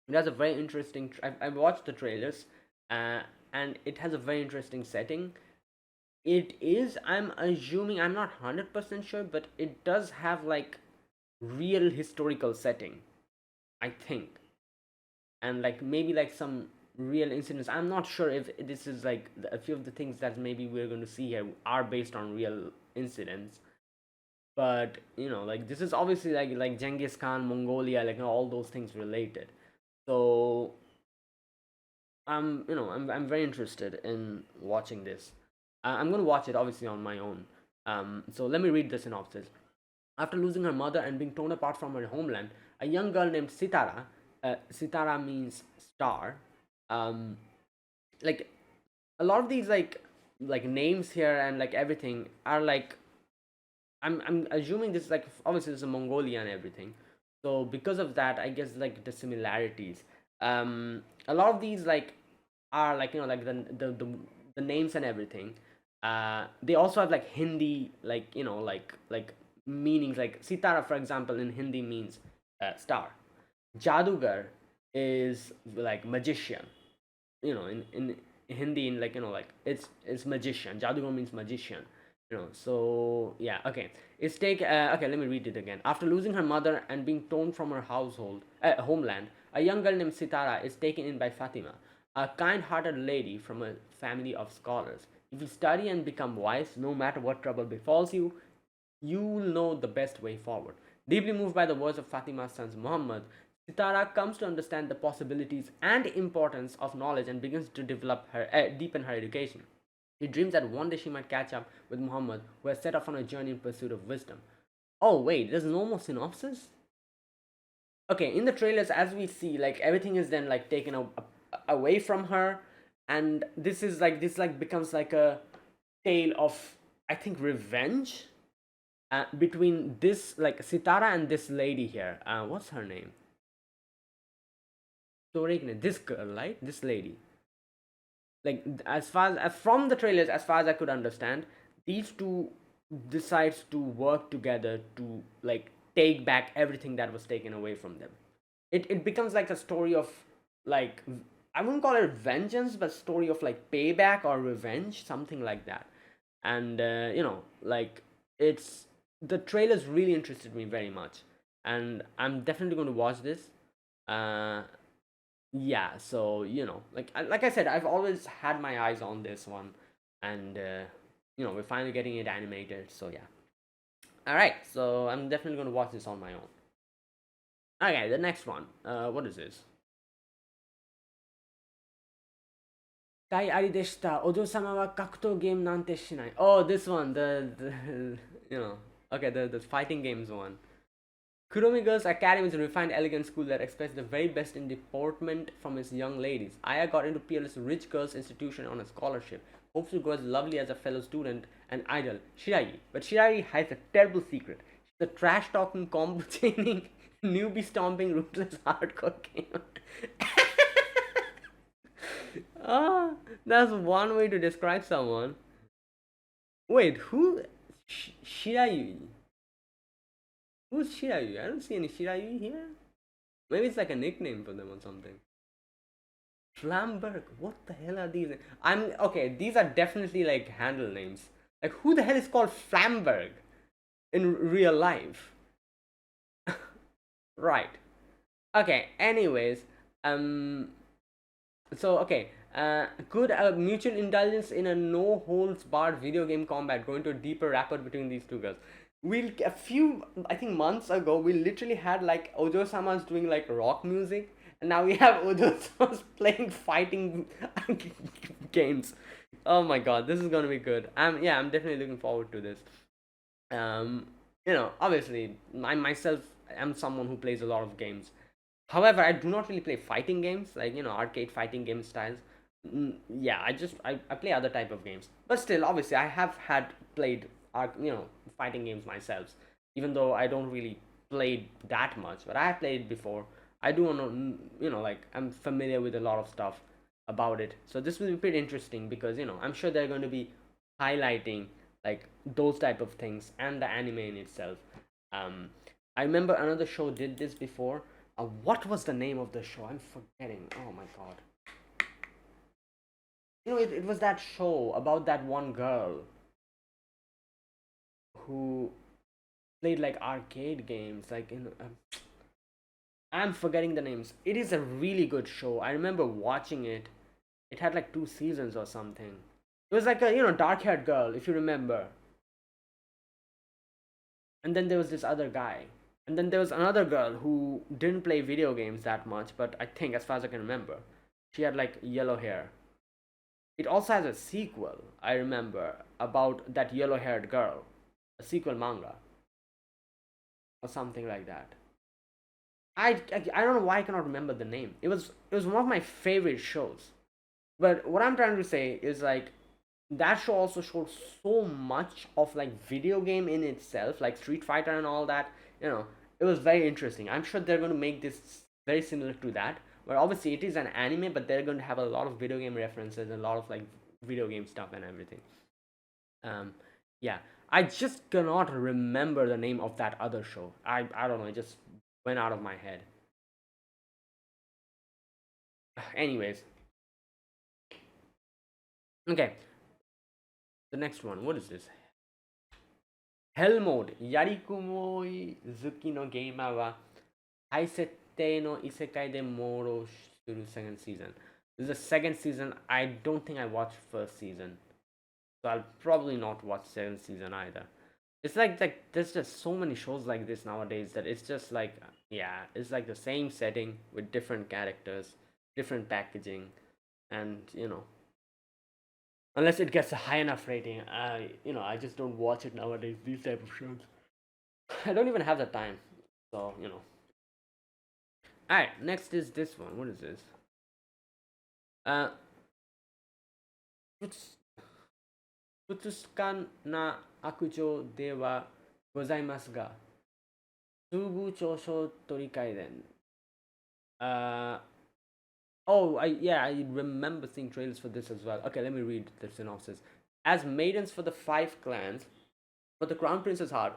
It has a very interesting. I've watched the trailers, uh, and it has a very interesting setting. It is. I'm assuming. I'm not 100% sure, but it does have like real historical setting, I think, and like maybe like some real incidents. I'm not sure if this is like a few of the things that maybe we're going to see here are based on real incidents. But like this is obviously like Genghis Khan, Mongolia, like all those things related. So I'm very interested in watching this. I'm going to watch it obviously on my own. So let me read the synopsis. After losing her mother and being torn apart from her homeland, a young girl named Sitara, Sitara means star, um, like a lot of these like names here and like everything are like I'm assuming this is like obviously it's a Mongolia and everything. So because of that, I guess like the similarities. A lot of these like are like like the names and everything. They also have like Hindi like like meanings like Sitara for example in Hindi means star. Jadugar is like magician. In Hindi in like like it's magician. Jadugar means magician. So yeah, okay. It's take okay. Let me read it again. After losing her mother and being torn from her homeland, a young girl named Sitara is taken in by Fatima, a kind-hearted lady from a family of scholars. If you study and become wise, no matter what trouble befalls you, you will know the best way forward. Deeply moved by the words of Fatima's son Muhammad, Sitara comes to understand the possibilities and importance of knowledge and begins to deepen her education. She dreams that one day she might catch up with Muhammad, who has set off on a journey in pursuit of wisdom. Oh wait, there's no more synopsis? Okay, in the trailers, as we see, like everything is then like taken away from her, and this becomes like a tale of, I think, revenge between this like Sitara and this lady here. What's her name? Torikne. This girl, right? This lady. Like as far as from the trailers, as far as I could understand, these two decides to work together to like take back everything that was taken away from them. It becomes like a story of like I wouldn't call it vengeance, but story of like payback or revenge, something like that. And like it's the trailers really interested me very much, and I'm definitely going to watch this. Uh, yeah, so like I said, I've always had my eyes on this one, and we're finally getting it animated. So yeah, all right. So I'm definitely going to watch this on my own. Okay, the next one. What is this? 大ありでした。お嬢様は格闘ゲームなんてしない。Oh, this one, the okay, the fighting games one. Kurumi Girls Academy is a refined, elegant school that expects the very best in deportment from its young ladies. Aya got into Peerless Rich Girls Institution on a scholarship, hopes to grow as lovely as a fellow student and idol, Shiragi. But Shiragi hides a terrible secret. She's a trash talking, combo chaining, newbie stomping, ruthless hardcore gamer. Ah, that's one way to describe someone. Wait, who? Shirayui? Who's Shirayui? I don't see any Shirayui here. Maybe it's like a nickname for them or something. Flamberg. What the hell are these? I'm okay. These are definitely like handle names. Like who the hell is called Flamberg in real life? Right. Okay. Anyways, um. So okay. Could mutual indulgence in a no holds barred video game combat go into a deeper rapport between these two girls? A few, I think, months ago, we literally had like Ojo Sama's doing like rock music, and now we have Ojo Sama's playing fighting games. Oh my god, this is gonna be good. I'm definitely looking forward to this. Obviously, I myself am someone who plays a lot of games. However, I do not really play fighting games, like arcade fighting game styles. Yeah, I play other type of games, but still, obviously, I have had played fighting games myself, even though I don't really play that much, but I have played before. I do know, like I'm familiar with a lot of stuff about it. So this will be pretty interesting because I'm sure they're going to be highlighting like those type of things and the anime in itself. Um, I remember another show did this before. What was the name of the show? I'm forgetting. Oh my god. It was that show about that one girl who played like arcade games, like I'm forgetting the names. It is a really good show. I remember watching it. It had like 2 seasons or something. It was like a dark-haired girl, if you remember. And then there was this other guy. And then there was another girl who didn't play video games that much, but I think, as far as I can remember, she had like yellow hair. It also has a sequel, I remember, about that yellow haired girl. A sequel manga. Or something like that. I don't know why I cannot remember the name. It was one of my favorite shows. But what I'm trying to say is like that show also showed so much of like video game in itself, like Street Fighter and all that. It was very interesting. I'm sure they're going to make this very similar to that, where obviously it is an anime, but they're going to have a lot of video game references and a lot of like video game stuff and everything. Um, yeah, I just cannot remember the name of that other show. I don't know. It just went out of my head. Anyways, okay. The next one. What is this? Hell Mode やりこもり好きのゲーマーはハイ設定の異世界で朦朧する second season. This is the second season. I don't think I watched first season, so I'll probably not watch second season either. It's like there's just so many shows like this nowadays that it's just like yeah, it's like the same setting with different characters, different packaging, and unless it gets a high enough rating, I just don't watch it nowadays. These type of shows, I don't even have the time. So All right, next is this one. What is this? Uh, ふつかな悪情ではございますが、数部長所取り替え伝。Uh, I remember seeing trailers for this as well. Okay, let me read the synopsis. As maidens for the 5 clans, for the crown prince's heart,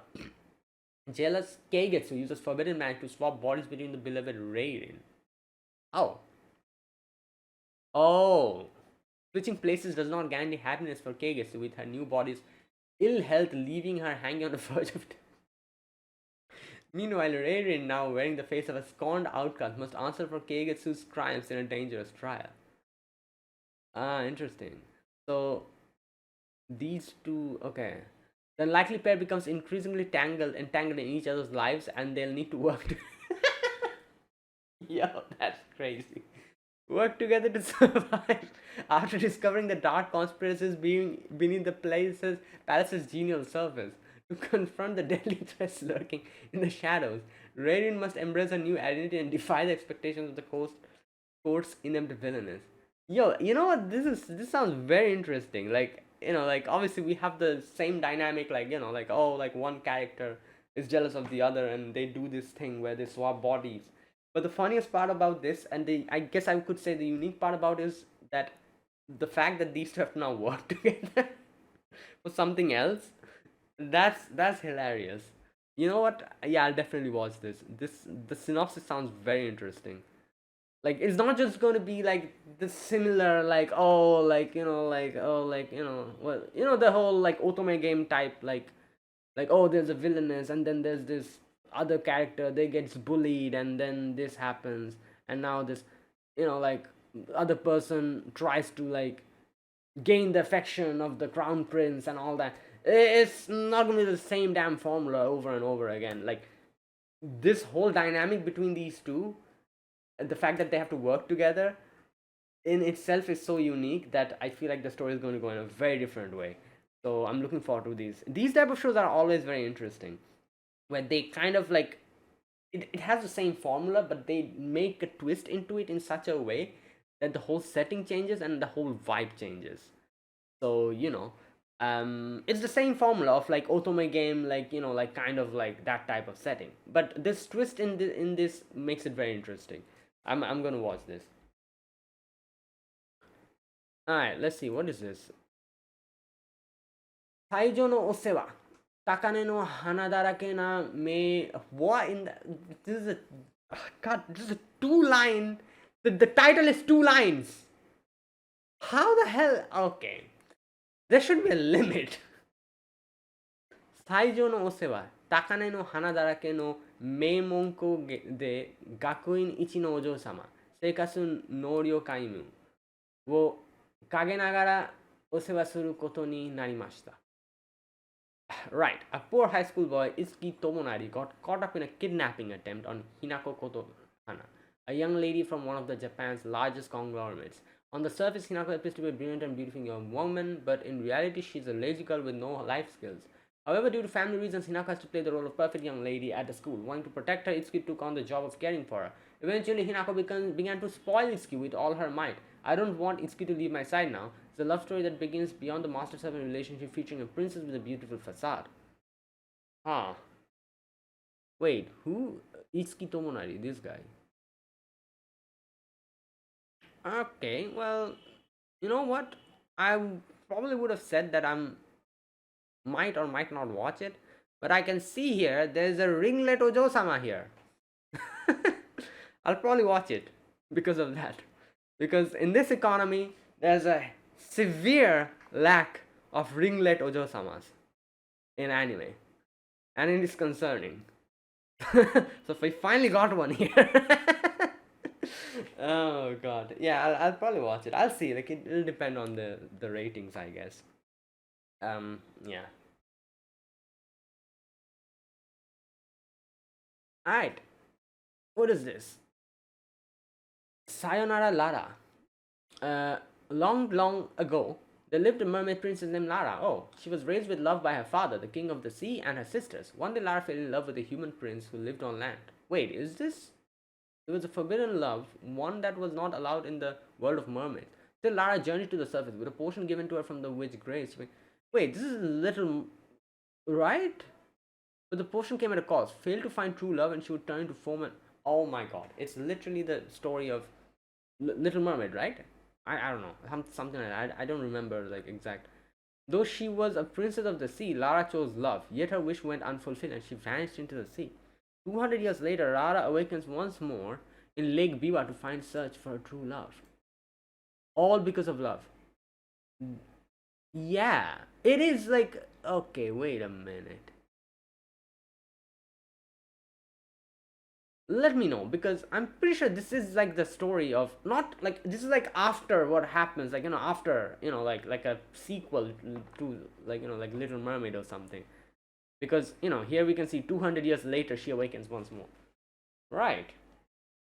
jealous Keigetsu uses forbidden magic to swap bodies between the beloved Raiden. Oh. Oh. Switching places does not guarantee happiness for Keigetsu with her new bodies ill health leaving her hanging on the verge of death. Meanwhile, Reirin, now wearing the face of a scorned outcast, must answer for Keigetsu's crimes in a dangerous trial. Ah, interesting. So these two, okay. The unlikely pair becomes increasingly entangled in each other's lives, and they'll need to work. Yo, that's crazy. Work together to survive after discovering the dark conspiracies being beneath the palace's genial surface. To confront the deadly threats lurking in the shadows, Radiant must embrace a new identity and defy the expectations of the court's inept villainous. Yo, you know what? This sounds very interesting. Like, like obviously we have the same dynamic. Like, like, oh, like one character is jealous of the other, and they do this thing where they swap bodies. But the funniest part about this, and I guess I could say the unique part about is that the fact that these two have now worked together for something else. That's hilarious. You know what? Yeah, I'll definitely watch this. The synopsis sounds very interesting. Like, it's not just going to be like the similar, like, oh, like, like, oh, like, well, the whole like otome game type, like, oh, there's a villainess, and then there's this other character, they gets bullied, and then this happens, and now this, like, other person tries to like gain the affection of the crown prince and all that. It's not gonna be the same damn formula over and over again. Like, this whole dynamic between these two, the fact that they have to work together in itself is so unique that I feel like the story is going to go in a very different way. So I'm looking forward to these type of shows are always very interesting, where they kind of like, it has the same formula, but they make a twist into it in such a way that the whole setting changes and the whole vibe changes. So it's the same formula of like otome game, like, like kind of like that type of setting, but this twist in this makes it very interesting. I'm gonna watch this. All right, let's see, what is this? 最初のお世話 Takane no hana darake na me. What in the, this is a, God, this is a two line. The title is two lines. How the hell? Okay, there should be a limit. 最上のお世話、高根の花だらけの名門校で学院一のお嬢様、生活能力会員を、を陰ながらお世話することになりました。Right, a poor high school boy, Itsuki Tomonari, got caught up in a kidnapping attempt on Hinako Kotohana, a young lady from one of the Japan's largest conglomerates. On the surface, Hinako appears to be a brilliant and beautiful young woman, but in reality, she's a lazy girl with no life skills. However, due to family reasons, Hinako has to play the role of perfect young lady at the school. Wanting to protect her, Itsuki took on the job of caring for her. Eventually, Hinako began to spoil Itsuki with all her might. I don't want Itsuki to leave my side now. It's a love story that begins beyond the master-servant relationship, featuring a princess with a beautiful facade. Huh. Wait, who? Itsuki Tomonari, this guy. Okay, well, you know what? I probably would have said that I'm might or might not watch it, but I can see here there's a ringlet Ojo-sama here. I'll probably watch it because of that. Because in this economy, there's a severe lack of ringlet Ojo-samas in anime, and it is concerning. So if we finally got one here. Oh god, yeah, I'll probably watch it. I'll see. Like, it'll depend on the ratings, I guess. Yeah. All right. What is this? Sayonara Lara. Long ago, there lived a mermaid princess named Lara. Oh, she was raised with love by her father, the king of the sea, and her sisters. One day, Lara fell in love with a human prince who lived on land. Wait, is this? It was a forbidden love, one that was not allowed in the world of mermaids. Still, Lara journeyed to the surface with a potion given to her from the witch Grace. Wait, this is a little. Right? But the potion came at a cost. Failed to find true love, and she would turn into foam and. Oh my god. It's literally the story of Little Mermaid, right? I don't know. Something like that. I don't remember, like, exact. Though she was a princess of the sea, Lara chose love. Yet her wish went unfulfilled and she vanished into the sea. 200 years later, Lara awakens once more in Lake Biwa to find search for her true love. All because of love. Yeah, it is like, okay, wait a minute. Let me know, because I'm pretty sure this is like the story of, not like, this is like after what happens, like, after, like a sequel to, like, like Little Mermaid or something. Because, here we can see 200 years later she awakens once more. Right.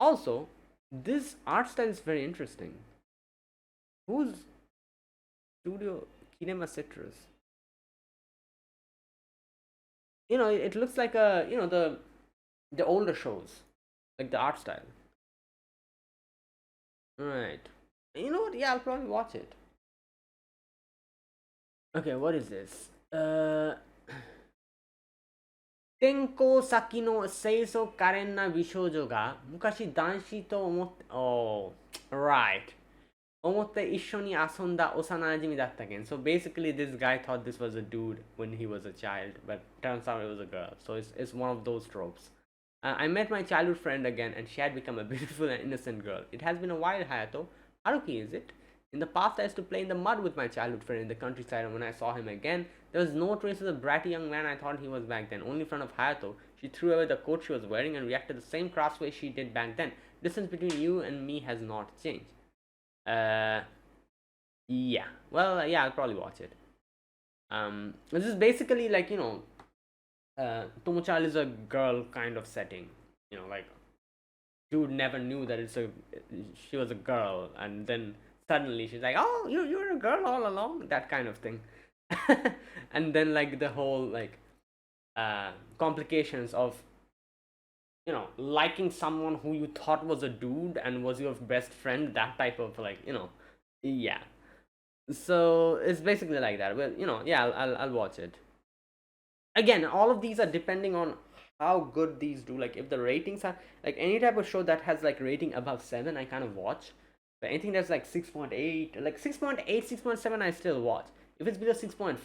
Also, this art style is very interesting. Whose studio? Kinema Citrus. It looks like a, the older shows, like the art style. Right. You know what? Yeah, I'll probably watch it. Okay, what is this? Tenko Saki no Seiso Karen na Bishoujo ga Mukashi Danshi to omotte. Oh, right. Omotte ishoni asonda osana najimi datta ken. So basically, this guy thought this was a dude when he was a child, but turns out it was a girl. So it's one of those tropes. I met my childhood friend again, and she had become a beautiful and innocent girl. It has been a while, Hayato. Haruki, is it? In the past, I used to play in the mud with my childhood friend in the countryside, and when I saw him again, there was no trace of the bratty young man I thought he was back then. Only in front of Hayato, she threw away the coat she was wearing and reacted the same crass way she did back then. Distance between you and me has not changed. Uh, yeah. Well, yeah, I'll probably watch it. This is basically like, Tomochal is a girl kind of setting. Like, dude never knew that she was a girl, and then suddenly she's like, oh, you're a girl all along, that kind of thing. And then, like, the whole, like, complications of, liking someone who you thought was a dude and was your best friend, that type of, like, yeah. So it's basically like that. Well, yeah, I'll watch it. Again, all of these are depending on how good these do. Like, if the ratings are, like, any type of show that has, like, rating above 7, I kind of watch. But anything that's like 6.8, like 6.8, 6.7, I still watch. If it's below 6.5,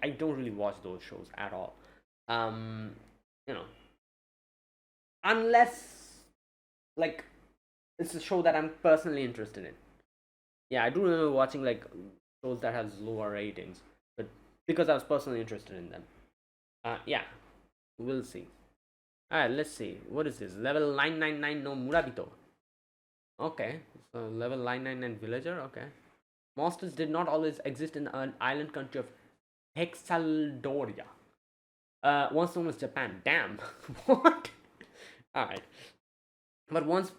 I don't really watch those shows at all. um you know unless, like, it's a show that I'm personally interested in. Yeah, I do remember watching, like, shows that has lower ratings, but because I was personally interested in them. Yeah, we'll see. Alright, let's see. What is this? Level 999 no Murabito. Okay, so level 999 villager. Okay. Monsters did not always exist in an island country of Hexaldoria. Once known as Japan. Damn. What? Alright. But once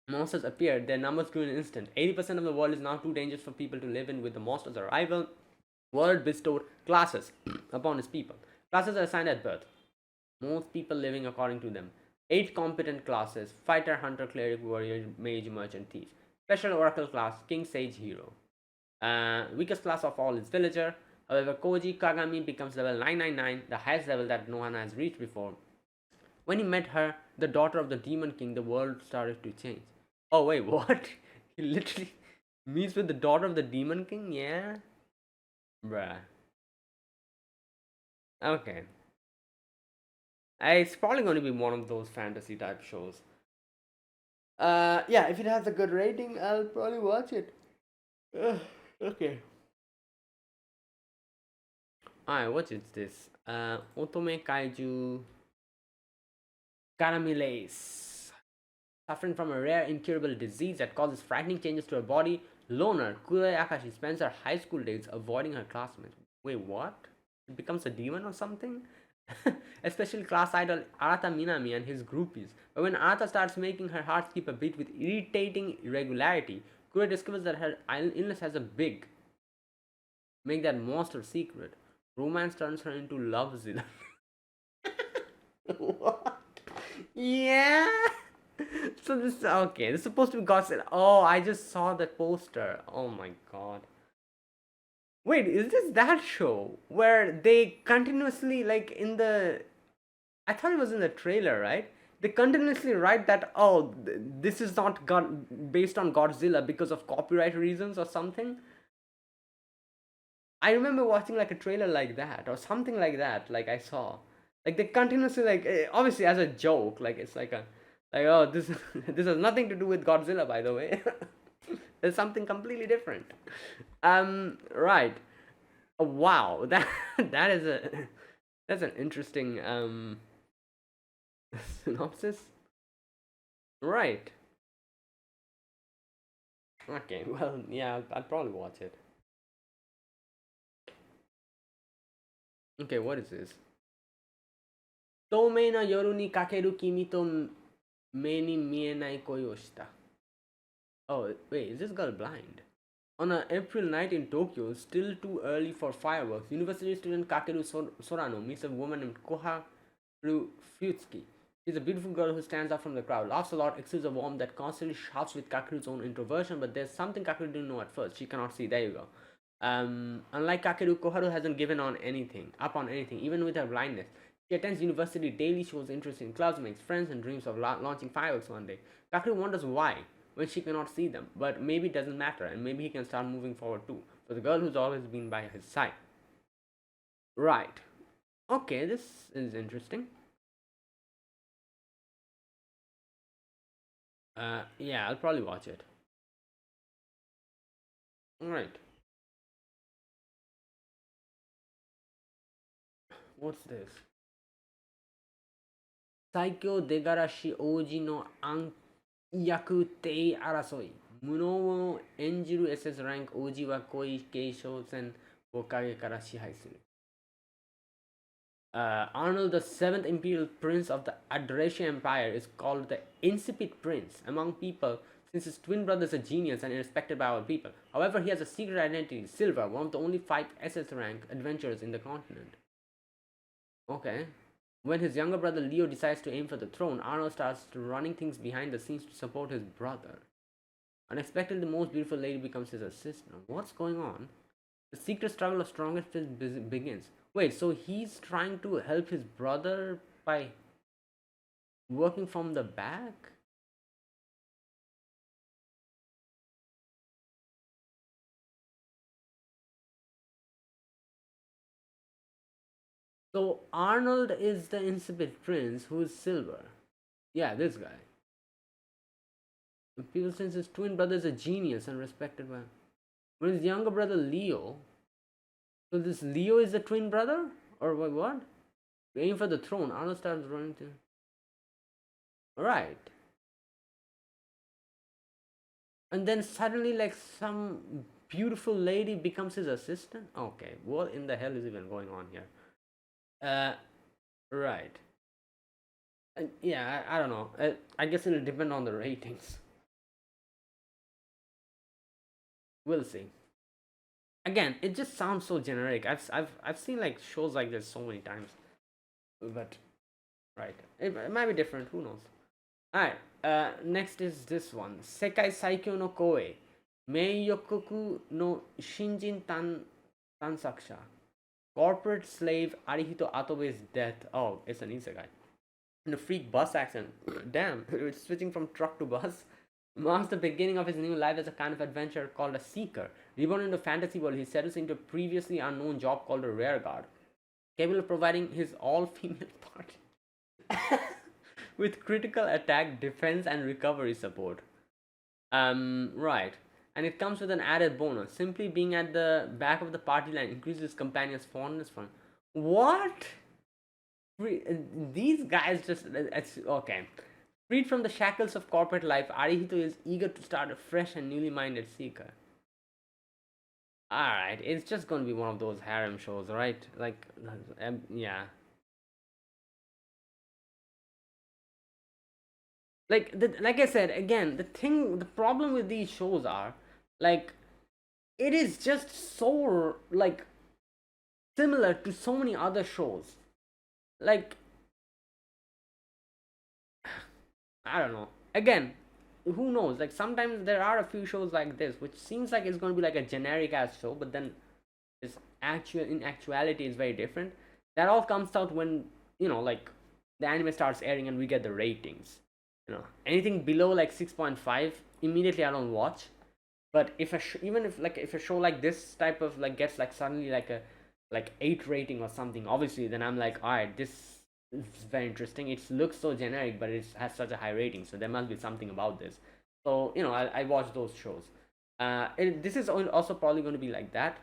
monsters appeared, their numbers grew in an instant. 80% of the world is now too dangerous for people to live in. With the monster's arrival, world bestowed classes upon its people. Classes are assigned at birth, most people living according to them. 8 competent classes: fighter, hunter, cleric, warrior, mage, merchant, thief. Special oracle class: king, sage, hero. Weakest class of all is villager. However, Koji Kagami becomes level 999, the highest level that no one has reached before. When he met her, the daughter of the demon king, the world started to change. Oh wait, what? He literally meets with the daughter of the demon king? Yeah? Bruh. Okay. It's probably going to be one of those fantasy type shows. Yeah, if it has a good rating, I'll probably watch it. Okay. Alright, what is this? Otome Kaiju Karamilase. Suffering from a rare incurable disease that causes frightening changes to her body, loner Kurei Akashi spends her high school days avoiding her classmates. Wait, what? She becomes a demon or something? Especially class idol Arata Minami and his groupies. But when Arata starts making her heart skip a beat with irritating irregularity, Kurei discovers that her illness has a big, make that monster secret. Romance turns her into Lovezilla. What? Yeah. So this, okay. This is supposed to be Godzilla. Oh, I just saw that poster. Oh my god. Wait, is this that show where they continuously, like, in the, I thought it was in the trailer, right? They continuously write that, oh, this is not based on Godzilla because of copyright reasons or something. I remember watching, like, a trailer like that or something like that. Like, I saw, like, they continuously, like, obviously as a joke, like, it's like a, like, oh, this this has nothing to do with Godzilla, by the way. It's something completely different. Right. Oh, wow, that that is a that's an interesting synopsis. Right. Okay. Well, yeah, I'll probably watch it. Okay, what is this? 透明な夜にかける君と目に見えない恋をした。Oh, wait, is this girl blind? On an April night in Tokyo, still too early for fireworks, university student Kakeru Sorano meets a woman named Koharu Fuyutsuki. She's a beautiful girl who stands out from the crowd, laughs a lot, exudes a warmth that constantly shouts with Kakeru's own introversion, but there's something Kakeru didn't know at first. She cannot see. There you go. Unlike Kakeru, Koharu hasn't given up on anything, even with her blindness. She attends university daily, shows interest in clubs, makes friends, and dreams of launching fireworks one day. Kakeru wonders why when she cannot see them, but maybe it doesn't matter, and maybe he can start moving forward too. For the girl who's always been by his side. Right. Okay, this is interesting. Yeah, I'll probably watch it. Alright. What's this? 最強出がらし王子の暗躍帝争い。無能を演じる SS ランク王子は恋継承戦を陰から支配する。Arnold, the seventh imperial prince of the Adrastia Empire, is called the Insipid Prince among people since his twin brother is a genius and respected by all people. However, he has a secret identity, Silva, one of the only 5 SS rank adventurers in the continent. Okay. When his younger brother Leo decides to aim for the throne, Arnold starts running things behind the scenes to support his brother. Unexpectedly, the most beautiful lady becomes his assistant. What's going on? The secret struggle of strongest fist begins. Wait, so he's trying to help his brother by working from the back? So Arnold is the insipid prince who is Silver. Yeah, this guy. People since his twin brother is a genius and respected by. When his younger brother Leo. So this Leo is the twin brother? Or what? Aim for the throne. Arnold starts running to. Right. And then suddenly, like, some beautiful lady becomes his assistant? Okay, what in the hell is even going on here? Right. Yeah, I don't know. I guess it'll depend on the ratings. We'll see. Again, it just sounds so generic. I've seen like shows like this so many times, but right, it might be different. Who knows? All right. Next is this one. Sekai Saikyo no Koe. Meiyokoku no Shinjin Tansakusha. Corporate slave Arihito Atobe's death. Oh, it's an isekai. In a freak bus accident. Damn, it's switching from truck to bus. Marks the beginning of his new life as a kind of adventurer called a seeker. Reborn into a fantasy world, he settles into a previously unknown job called a rearguard, capable of providing his all-female party with critical attack, defense, and recovery support. Right. And it comes with an added bonus. Simply being at the back of the party line increases his companion's fondness for him. What? These guys just. It's okay. Freed from the shackles of corporate life, Arihito is eager to start a fresh and newly minded seeker. Alright, it's just gonna be one of those harem shows, right? Like, yeah. Like I said, again, the problem with these shows are, like, it is just so, like, similar to so many other shows. Like, I don't know. Again, who knows? Like sometimes there are a few shows like this, which seems like it's going to be like a generic ass show, but then it's in actuality is very different. That all comes out when like the anime starts airing and we get the ratings. Anything below like 6.5, immediately I don't watch. But if even if like if a show like this type of like gets like suddenly like a 8 rating or something, obviously then I'm like, all right, this is very interesting. It looks so generic, but it has such a high rating, so there must be something about this. So I watch those shows. This is also probably going to be like that.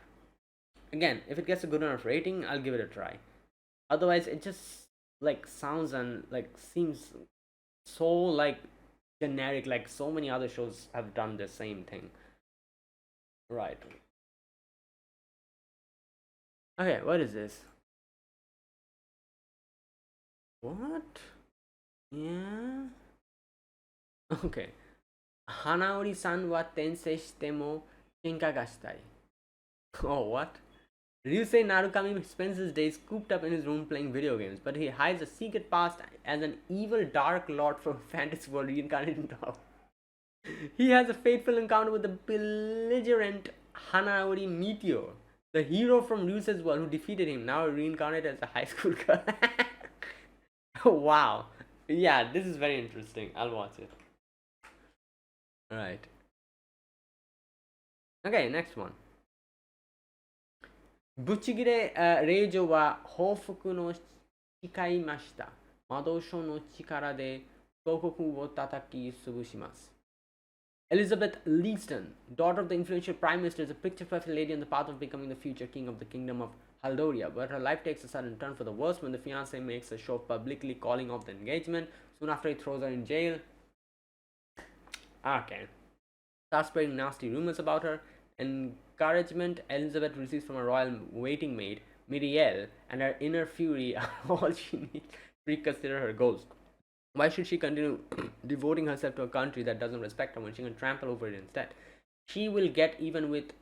Again, if it gets a good enough rating, I'll give it a try. Otherwise, it just like sounds and like seems so like generic. Like so many other shows have done the same thing. Right. Okay, what is this? What? Yeah. Okay. Hanaori-san wa tensei shite mo kenka ga shitai. Oh, what? Ryusei Narukami spends his days cooped up in his room playing video games, but he hides a secret past as an evil Dark Lord from fantasy world reincarnated into Hao. He has a fateful encounter with the belligerent Hanaori Meteor, the hero from Ryusei's world who defeated him, now reincarnated as a high school girl. Wow. Yeah, this is very interesting. I'll watch it. Right. Okay, next one. ぶち切れ、令嬢は報復の誓いました。魔導書の力で東国を叩き潰します。Elizabeth Leeston, daughter of the influential prime minister, is a picture-perfect lady on the path of becoming the future king of the kingdom of Haldoria, but her life takes a sudden turn for the worse when the fiancé makes a show of publicly calling off the engagement. Soon after, he throws her in jail. Okay. Starts spreading nasty rumors about her. Encouragement Elizabeth receives from a royal waiting maid, Miriel, and her inner fury are all she needs to reconsider her goals. Why should she continue devoting herself to a country that doesn't respect her when she can trample over it instead? She will get even with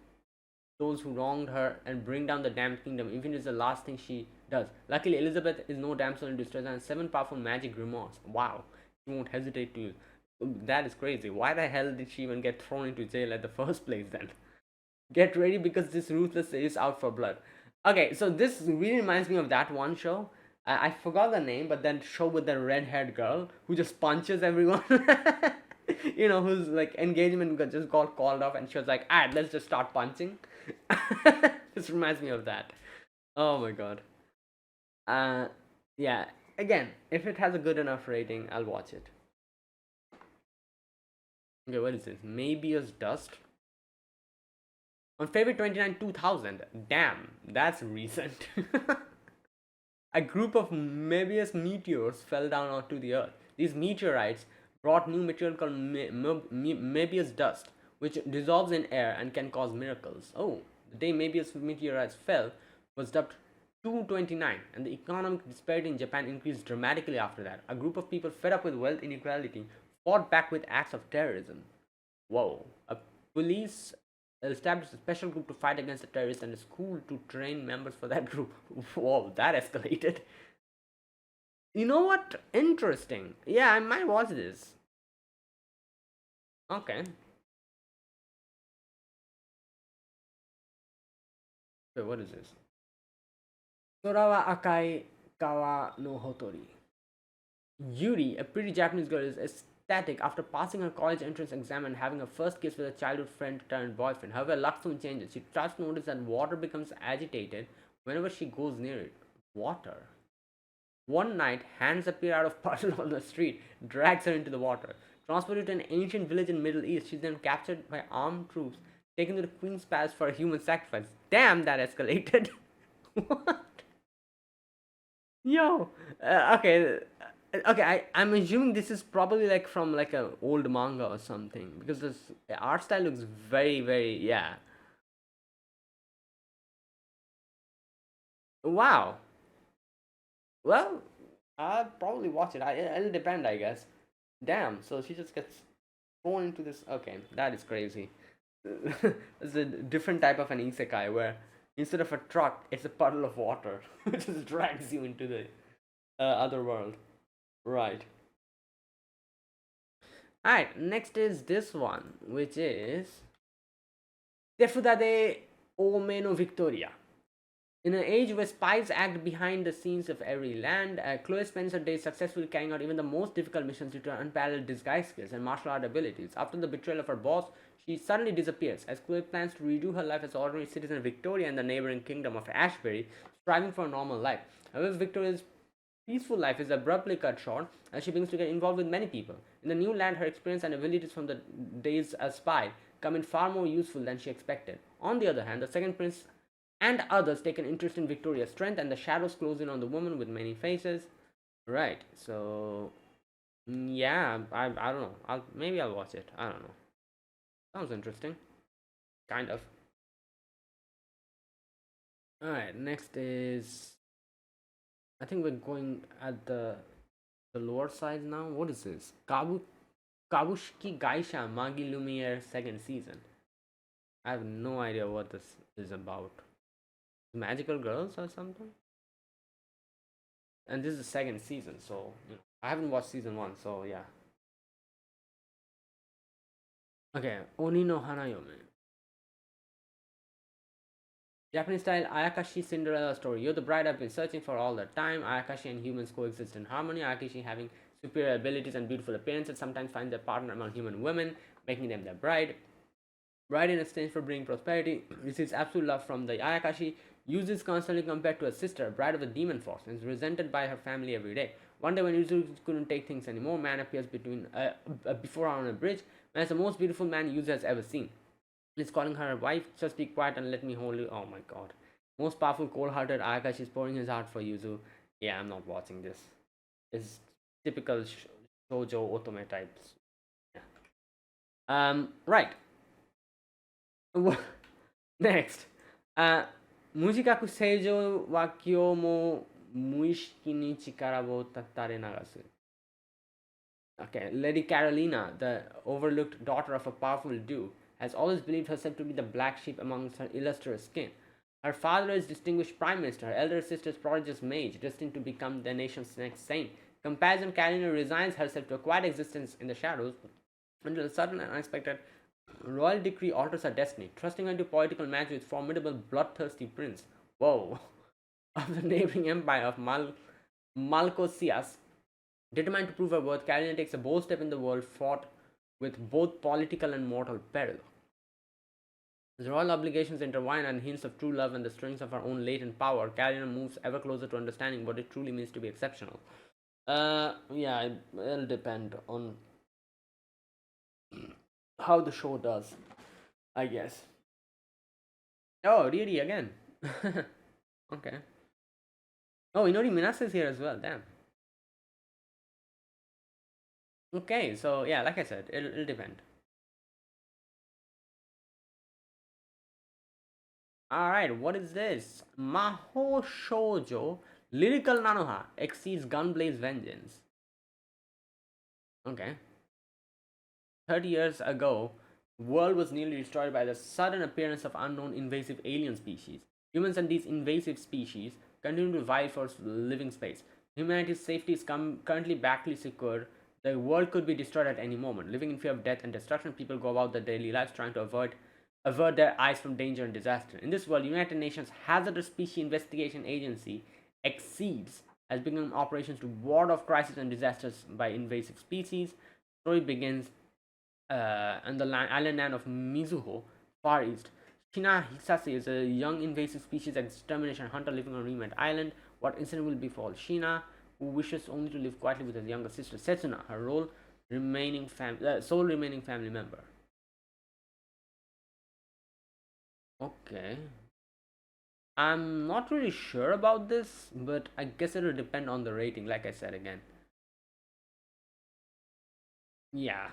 those who wronged her and bring down the damned kingdom, even if it's the last thing she does. Luckily, Elizabeth is no damsel in distress and has 7 powerful magic grimoires. Wow. She won't hesitate to use. That is crazy. Why the hell did she even get thrown into jail at the first place then? Get ready because this ruthless is out for blood. Okay, so this really reminds me of that one show. I forgot the name, but that show with the red-haired girl who just punches everyone. You know, whose like engagement just got called off, and she was like, "Alright, let's just start punching." This reminds me of that. Oh my god. Yeah. Again, if it has a good enough rating, I'll watch it. Okay, what is this? Möbius Dust. On February 29, 2000. Damn, that's recent. A group of Möbius meteors fell down onto the Earth. These meteorites brought new material called Möbius dust, which dissolves in air and can cause miracles. Oh, the day Möbius meteorites fell was dubbed 229, and the economic disparity in Japan increased dramatically after that. A group of people fed up with wealth inequality fought back with acts of terrorism. Whoa. A police established a special group to fight against the terrorists and a school to train members for that group. Whoa, that escalated. You know what? Interesting. Yeah, I might watch this. Okay. So what is this? Sora wa akai kawa no hotori. Yuri, a pretty Japanese girl, is ecstatic after passing her college entrance exam and having her first kiss with a childhood friend turned boyfriend. However, luck soon changes. She starts to notice that water becomes agitated whenever she goes near it. Water. One night, hands appear out of puddle on the street, drags her into the water. Transported to an ancient village in Middle East, she's then captured by armed troops, taken to the Queen's Palace for a human sacrifice. Damn, that escalated. What? Yo, okay. I'm assuming this is probably like from like a old manga or something because this art style looks very, very yeah. Wow. Well, I'll probably watch it. It'll depend, I guess. Damn. So she just gets thrown into this. Okay, that is crazy. It's a different type of an isekai where instead of a truck, it's a puddle of water, which just drags you into the other world. Right. Alright, next is this one, which is Tefuda de Ome no Victoria. In an age where spies act behind the scenes of every land, Chloe spends her days successfully carrying out even the most difficult missions due to her unparalleled disguise skills and martial art abilities. After the betrayal of her boss, she suddenly disappears as Chloe plans to redo her life as an ordinary citizen of Victoria in the neighboring kingdom of Ashbury, striving for a normal life. However, Victoria's peaceful life is abruptly cut short as she begins to get involved with many people. In the new land, her experience and abilities from the days as spy come in far more useful than she expected. On the other hand, the second prince and others take an interest in Victoria's strength, and the shadows close in on the woman with many faces. Right. So yeah, I don't know. Maybe I'll watch it. I don't know. Sounds interesting. Kind of. All right. Next is, I think we're going at the lower side now. What is this? Kabushiki Gaisha Magi Lumiere second season. I have no idea what this is about. Magical girls or something? And this is the second season, so I haven't watched season one, so yeah. Okay, Oni no Hanayome. Japanese style Ayakashi Cinderella story. You're the bride I've been searching for all the time. Ayakashi and humans coexist in harmony. Ayakashi, having superior abilities and beautiful appearances, sometimes finds their partner among human women, making them their bride. Bride, in exchange for bringing prosperity, receives absolute love from the Ayakashi. Yuzu is constantly compared to her sister, bride of the demon force, and is resented by her family every day. One day, when Yuzu couldn't take things anymore, man appears before her on a bridge. Man is the most beautiful man Yuzu has ever seen. He's calling her wife. Just be quiet and let me hold you. Oh my god. Most powerful, cold-hearted Ayakashi is pouring his heart for Yuzu. Yeah, I'm not watching this. It's typical shoujo otome types. Yeah. Right. Next. Mujikaku seijo wa kyo mo muishiki ni chikara wo tatare nagasu. Okay, Lady Carolina, the overlooked daughter of a powerful duke, has always believed herself to be the black sheep amongst her illustrious kin. Her father is distinguished prime minister, her elder sister is prodigious mage, destined to become the nation's next saint. Comparison, Carolina resigns herself to a quiet existence in the shadows until a sudden and unexpected royal decree alters her destiny, thrusting her into political match with formidable bloodthirsty prince. Whoa! Of the neighboring empire of Malcosias. Determined to prove her worth, Carolina takes a bold step in the world fraught with both political and mortal peril. As royal obligations intertwine and hints of true love and the strength of her own latent power, Carolina moves ever closer to understanding what it truly means to be exceptional. Yeah, it'll depend on how the show does, I guess. Oh, really? Again? Okay. Oh, Inori Minasa is here as well. Damn. Okay, so yeah, like I said, it'll depend. Alright, what is this? Maho Shoujo Lyrical Nanoha exceeds Gunblaze Vengeance. Okay. 30 years ago, the world was nearly destroyed by the sudden appearance of unknown invasive alien species. Humans and these invasive species continue to vie for living space. Humanity's safety is currently badly secured. The world could be destroyed at any moment. Living in fear of death and destruction, people go about their daily lives trying to avert their eyes from danger and disaster. In this world, United Nations Hazardous Species Investigation Agency exceeds has begun operations to ward off crises and disasters by invasive species. The story begins on the island land of Mizuho, Far East. Shina Hisase is a young invasive species extermination hunter living on a remote island. What incident will befall Shina, who wishes only to live quietly with her younger sister Setsuna, her sole remaining family member? Okay. I'm not really sure about this, but I guess it'll depend on the rating, like I said again. Yeah.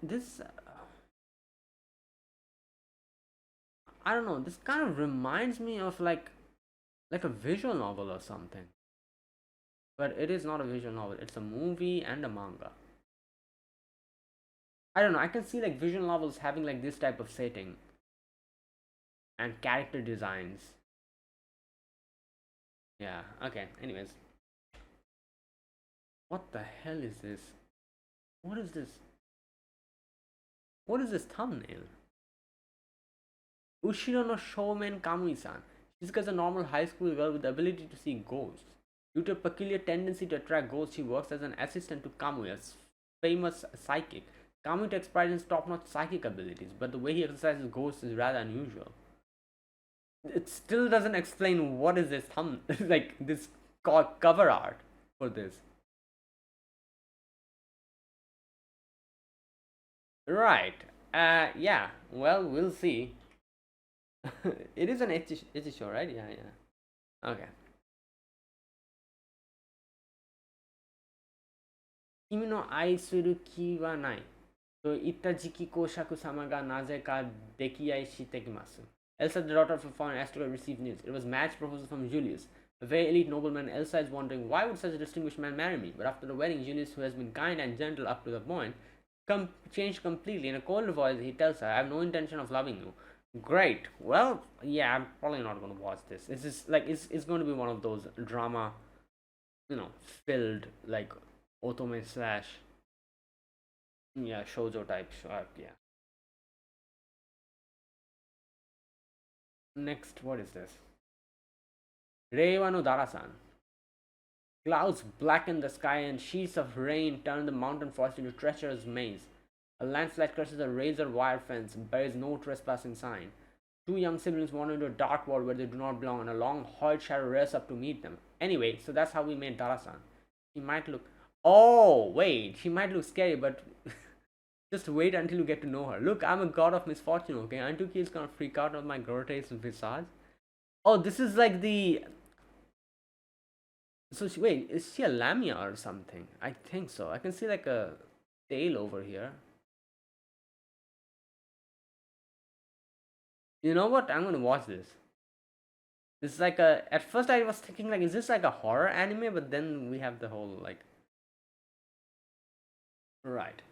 This, I don't know, this kind of reminds me of like a visual novel or something. But it is not a visual novel, it's a movie and a manga. I don't know, I can see like visual novels having like this type of setting and character designs. Yeah, okay, anyways. What the hell is this? What is this? What is this thumbnail? Ushiro no Shoumen Kamui-san. Shizuka is a normal high school girl with the ability to see ghosts. Due to a peculiar tendency to attract ghosts, she works as an assistant to Kamui, a famous psychic. Kamui takes pride in his top-notch psychic abilities, but the way he exercises ghosts is rather unusual. It still doesn't explain what is this like this cover art for this. Right. Yeah. Well, we'll see. It is an ecchi show, right? Yeah, yeah. Okay. 君の愛する気はない。といった時期公爵様がなぜか溺愛してきます。Elsa, the daughter of a foreign aristocrat, received news. It was marriage proposal from Julius, a very elite nobleman. Elsa is wondering why would such a distinguished man marry me? But after the wedding, Julius, who has been kind and gentle up to the point, changed completely. In a cold voice, he tells her, "I have no intention of loving you." Great. Well, yeah, I'm probably not going to watch this. It's going to be one of those drama, filled like otome slash yeah shoujo type show. Yeah. Next, what is this? Reiwa no Darasan. Clouds blacken the sky and sheets of rain turn the mountain forest into treacherous maze. A landslide crosses a razor wire fence and bears no trespassing sign. Two young siblings wander into a dark world where they do not belong, and a long horrid shadow rears up to meet them. Anyway, so that's how we made Darasan. She might look. Oh, wait, she might look scary, but just wait until you get to know her. Look, I'm a god of misfortune, okay? Antuki is gonna freak out of my grotesque visage. Oh, this is like the. So, wait, is she a Lamia or something? I think so. I can see like a tail over here. You know what? I'm gonna watch this. This is like a. At first, I was thinking like, is this like a horror anime? But then we have the whole like. Right.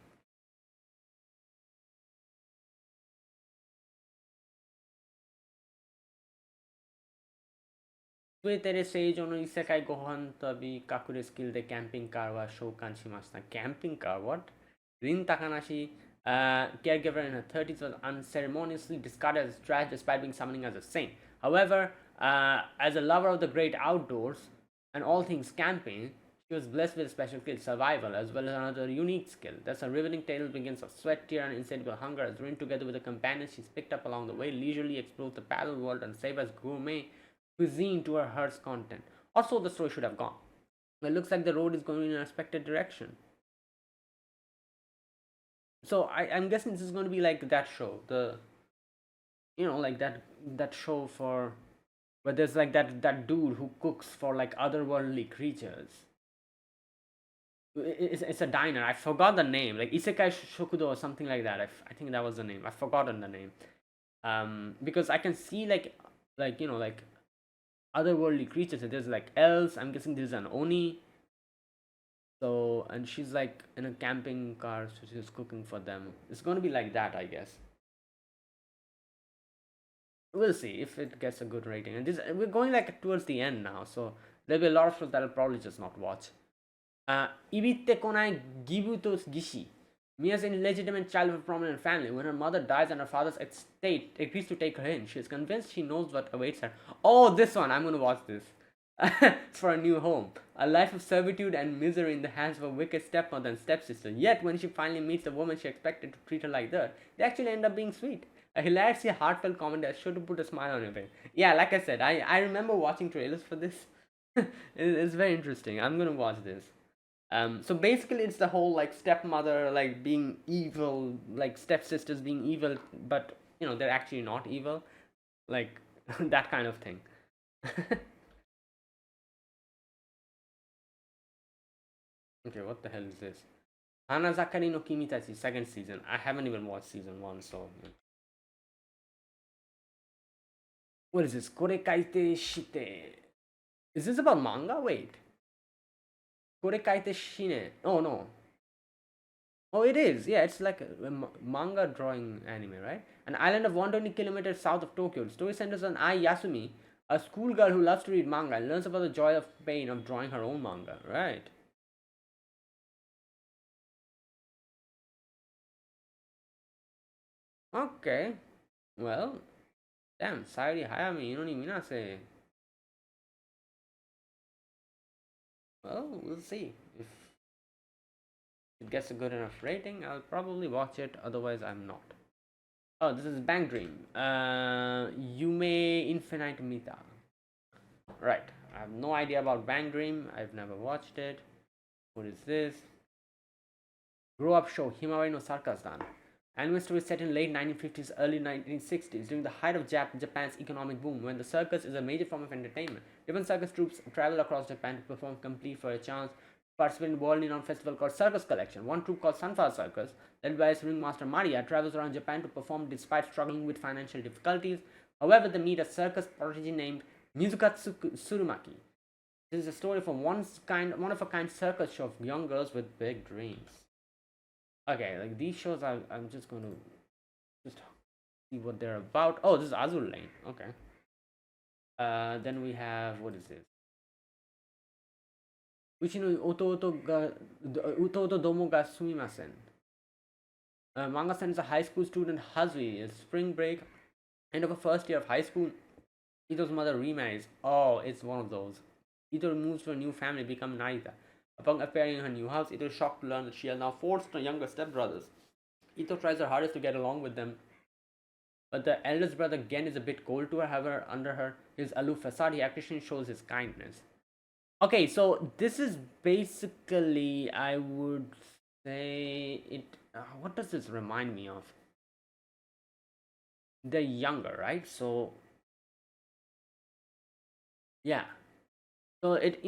全てで正常の異世界ご飯旅隠れスキルでキャンピングカーは召喚しました。 Camping car? What? Rin Takanashi, caregiver in her 30s, was unceremoniously discarded as trash despite being summoning as a saint. However, as a lover of the great outdoors and all things camping, she was blessed with a special skill, survival, as well as another unique skill. Thus, a riveting tale begins of sweat, tear, and insatiable hunger as Rin, together with the companions she's picked up along the way, leisurely explores the parallel world and savors gourmet cuisine to her heart's content. Or so the story should have gone. It looks like the road is going in an unexpected direction. So I'm guessing this is going to be like that show, like that show for where there's like that dude who cooks for like otherworldly creatures. It's a diner. I forgot the name, like Isekai Shokudo or something like that. I think that was the name. I've forgotten the name. Because I can see like otherworldly creatures. There's like elves. I'm guessing there's an oni. So and she's like in a camping car, so she's cooking for them. It's gonna be like that, I guess. We'll see if it gets a good rating. And this we're going like towards the end now, so there'll be a lot of shows that I'll probably just not watch. Ibitte Konai Gibuto Gishi. Mia's an illegitimate child of a prominent family. When her mother dies and her father's estate agrees to take her in, she is convinced she knows what awaits her. Oh, this one! I'm gonna watch this. It's for a new home. A life of servitude and misery in the hands of a wicked stepmother and stepsister. Yet, when she finally meets the woman she expected to treat her like that, they actually end up being sweet. A hilarious, heartfelt comment that sure to put a smile on your face. Yeah, like I said, I remember watching trailers for this. It's very interesting. I'm gonna watch this. So basically, it's the whole like stepmother like being evil, like stepsisters being evil, but they're actually not evil, like that kind of thing. Okay, what the hell is this? Hanazakari no Kimitachi, second season. I haven't even watched season one, so. What is this? Kore kaite shite. Is this about manga? Wait. Kore kaite shine. Oh, no. Oh, it is. Yeah, it's like a manga drawing anime, right? An island of 120 kilometers south of Tokyo. The story centers on Ai Yasumi, a schoolgirl who loves to read manga and learns about the joy of pain of drawing her own manga, right? Okay. Well, damn, Sayuri Hayami, Inoni Minase. Well, we'll see. If it gets a good enough rating, I'll probably watch it, otherwise, I'm not. Oh, this is Bang Dream. Yume Infinite Mita. Right. I have no idea about Bang Dream. I've never watched it. What is this? Grow up show Himawari no Sarkazdan. Anime story set in late 1950s, early 1960s, during the height of Japan's economic boom, when the circus is a major form of entertainment. Different circus troupes travel across Japan to perform complete for a chance to participate in a world-renowned festival called Circus Collection. One troupe called Sunflower Circus, led by its ringmaster Maria, travels around Japan to perform despite struggling with financial difficulties. However, they meet a circus prodigy named Mizukatsu Tsurumaki. This is a story from one of a kind circus show of young girls with big dreams. Okay, like these shows, I'm just going to just see what they're about. Oh, this is Azur Lane. Okay. Then we have, what is this? Uchi no Utoto Domo ga Sumimasen. Manga-san is a high school student, Hazui. It's spring break, end of a first year of high school. Ito's mother remarries. Oh, it's one of those. Ito moves to a new family, becoming Narita. Upon appearing in her new house, Ito is shocked to learn that she has now four younger stepbrothers. Ito tries her hardest to get along with them, but the eldest brother Gen is a bit cold to her. However, under his aloof facade, he actually shows his kindness. Okay, so this is basically, I would say, it. What does this remind me of? They're younger, right? So, yeah. So it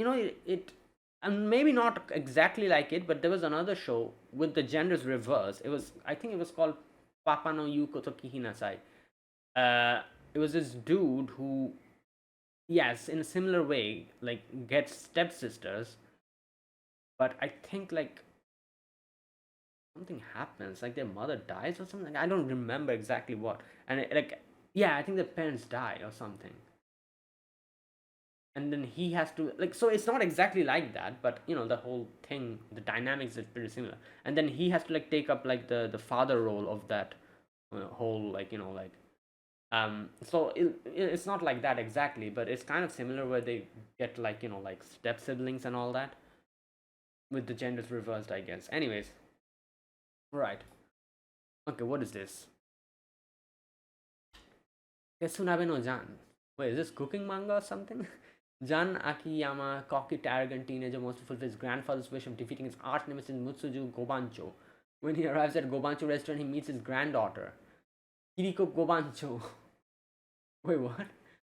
and maybe not exactly like it, but there was another show with the genders reversed. I think it was called Papa no Yuko to Kihinasai. It was this dude who, yes, in a similar way, like gets stepsisters, but I think like something happens, like their mother dies or something. I don't remember exactly what, and yeah, I think the parents die or something, and then he has to like, so it's not exactly like that, but the whole thing, the dynamics is pretty similar, and then he has to like take up like the father role of that whole so it's not like that exactly, but it's kind of similar where they get like like step siblings and all that, with the genders reversed, I guess. Anyways, right. Okay, what is this? Tesunabe no Jan. Wait, is this cooking manga or something? Jan Akiyama, cocky, arrogant teenager, wants to fulfill his grandfather's wish of defeating his arch nemesis Mutsuju Gobancho. When he arrives at Gobancho restaurant, he meets his granddaughter, Kiriko Gobancho. Wait, what?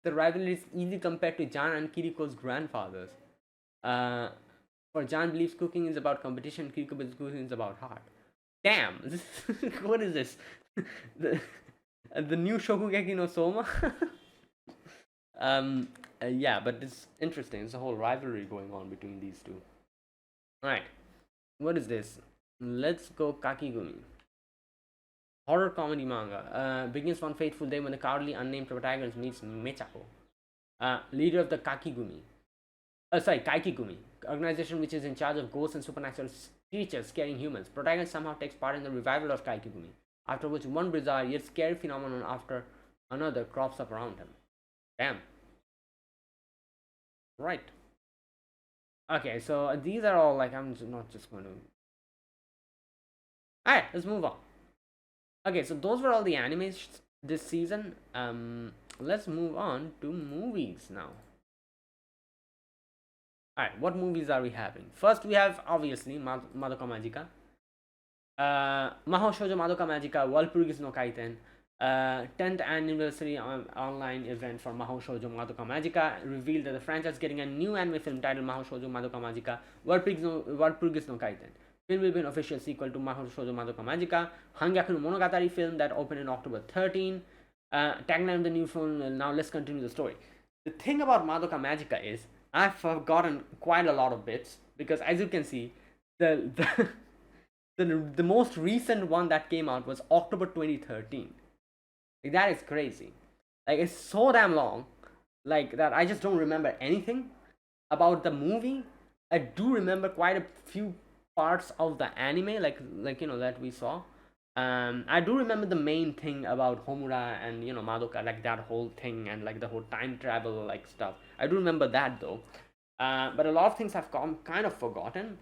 The rivalry is easily compared to Jan and Kiriko's grandfathers. Uh, for Jan believes cooking is about competition, Kiriko believes cooking is about heart. Damn! What is this? The new Shokugeki no Soma? Yeah, but it's interesting. It's a whole rivalry going on between these two. Alright, what is this? Let's go Kakigumi. Horror comedy manga. Begins one fateful day when the cowardly unnamed protagonist meets Mechako, leader of the Kakigumi. Kaikigumi, organization which is in charge of ghosts and supernatural creatures scaring humans. Protagonist somehow takes part in the revival of Kaikigumi, after which one bizarre yet scary phenomenon after another crops up around him. Damn. Right. Okay, so these are all like, I'm not just going to. Alright, let's move on. Okay, so those were all the animes this season. Let's move on to movies now. Alright, what movies are we having? First, we have obviously Madoka Magica. Mahou Shoujo Madoka Magica Walpurgis no Kaiten. 10th anniversary online event for Mahou Shoujo Madoka Magica revealed that the franchise is getting a new anime film titled Mahou Shoujo Madoka Magica Walpurgis no Kaiten. Film will be an official sequel to Mahou Shoujo Madoka Magica, Hangyaku no Monogatari film that opened in October 13. Tagline of the new film, now let's continue the story. The thing about Madoka Magica is, I've forgotten quite a lot of bits, because as you can see, the most recent one that came out was October 2013. Like, that is crazy. Like, it's so damn long, like, that I just don't remember anything about the movie. I do remember quite a few parts of the anime, like that we saw. I do remember the main thing about Homura and Madoka, like that whole thing, and like the whole time travel like stuff. I do remember that though, but a lot of things I've kind of forgotten.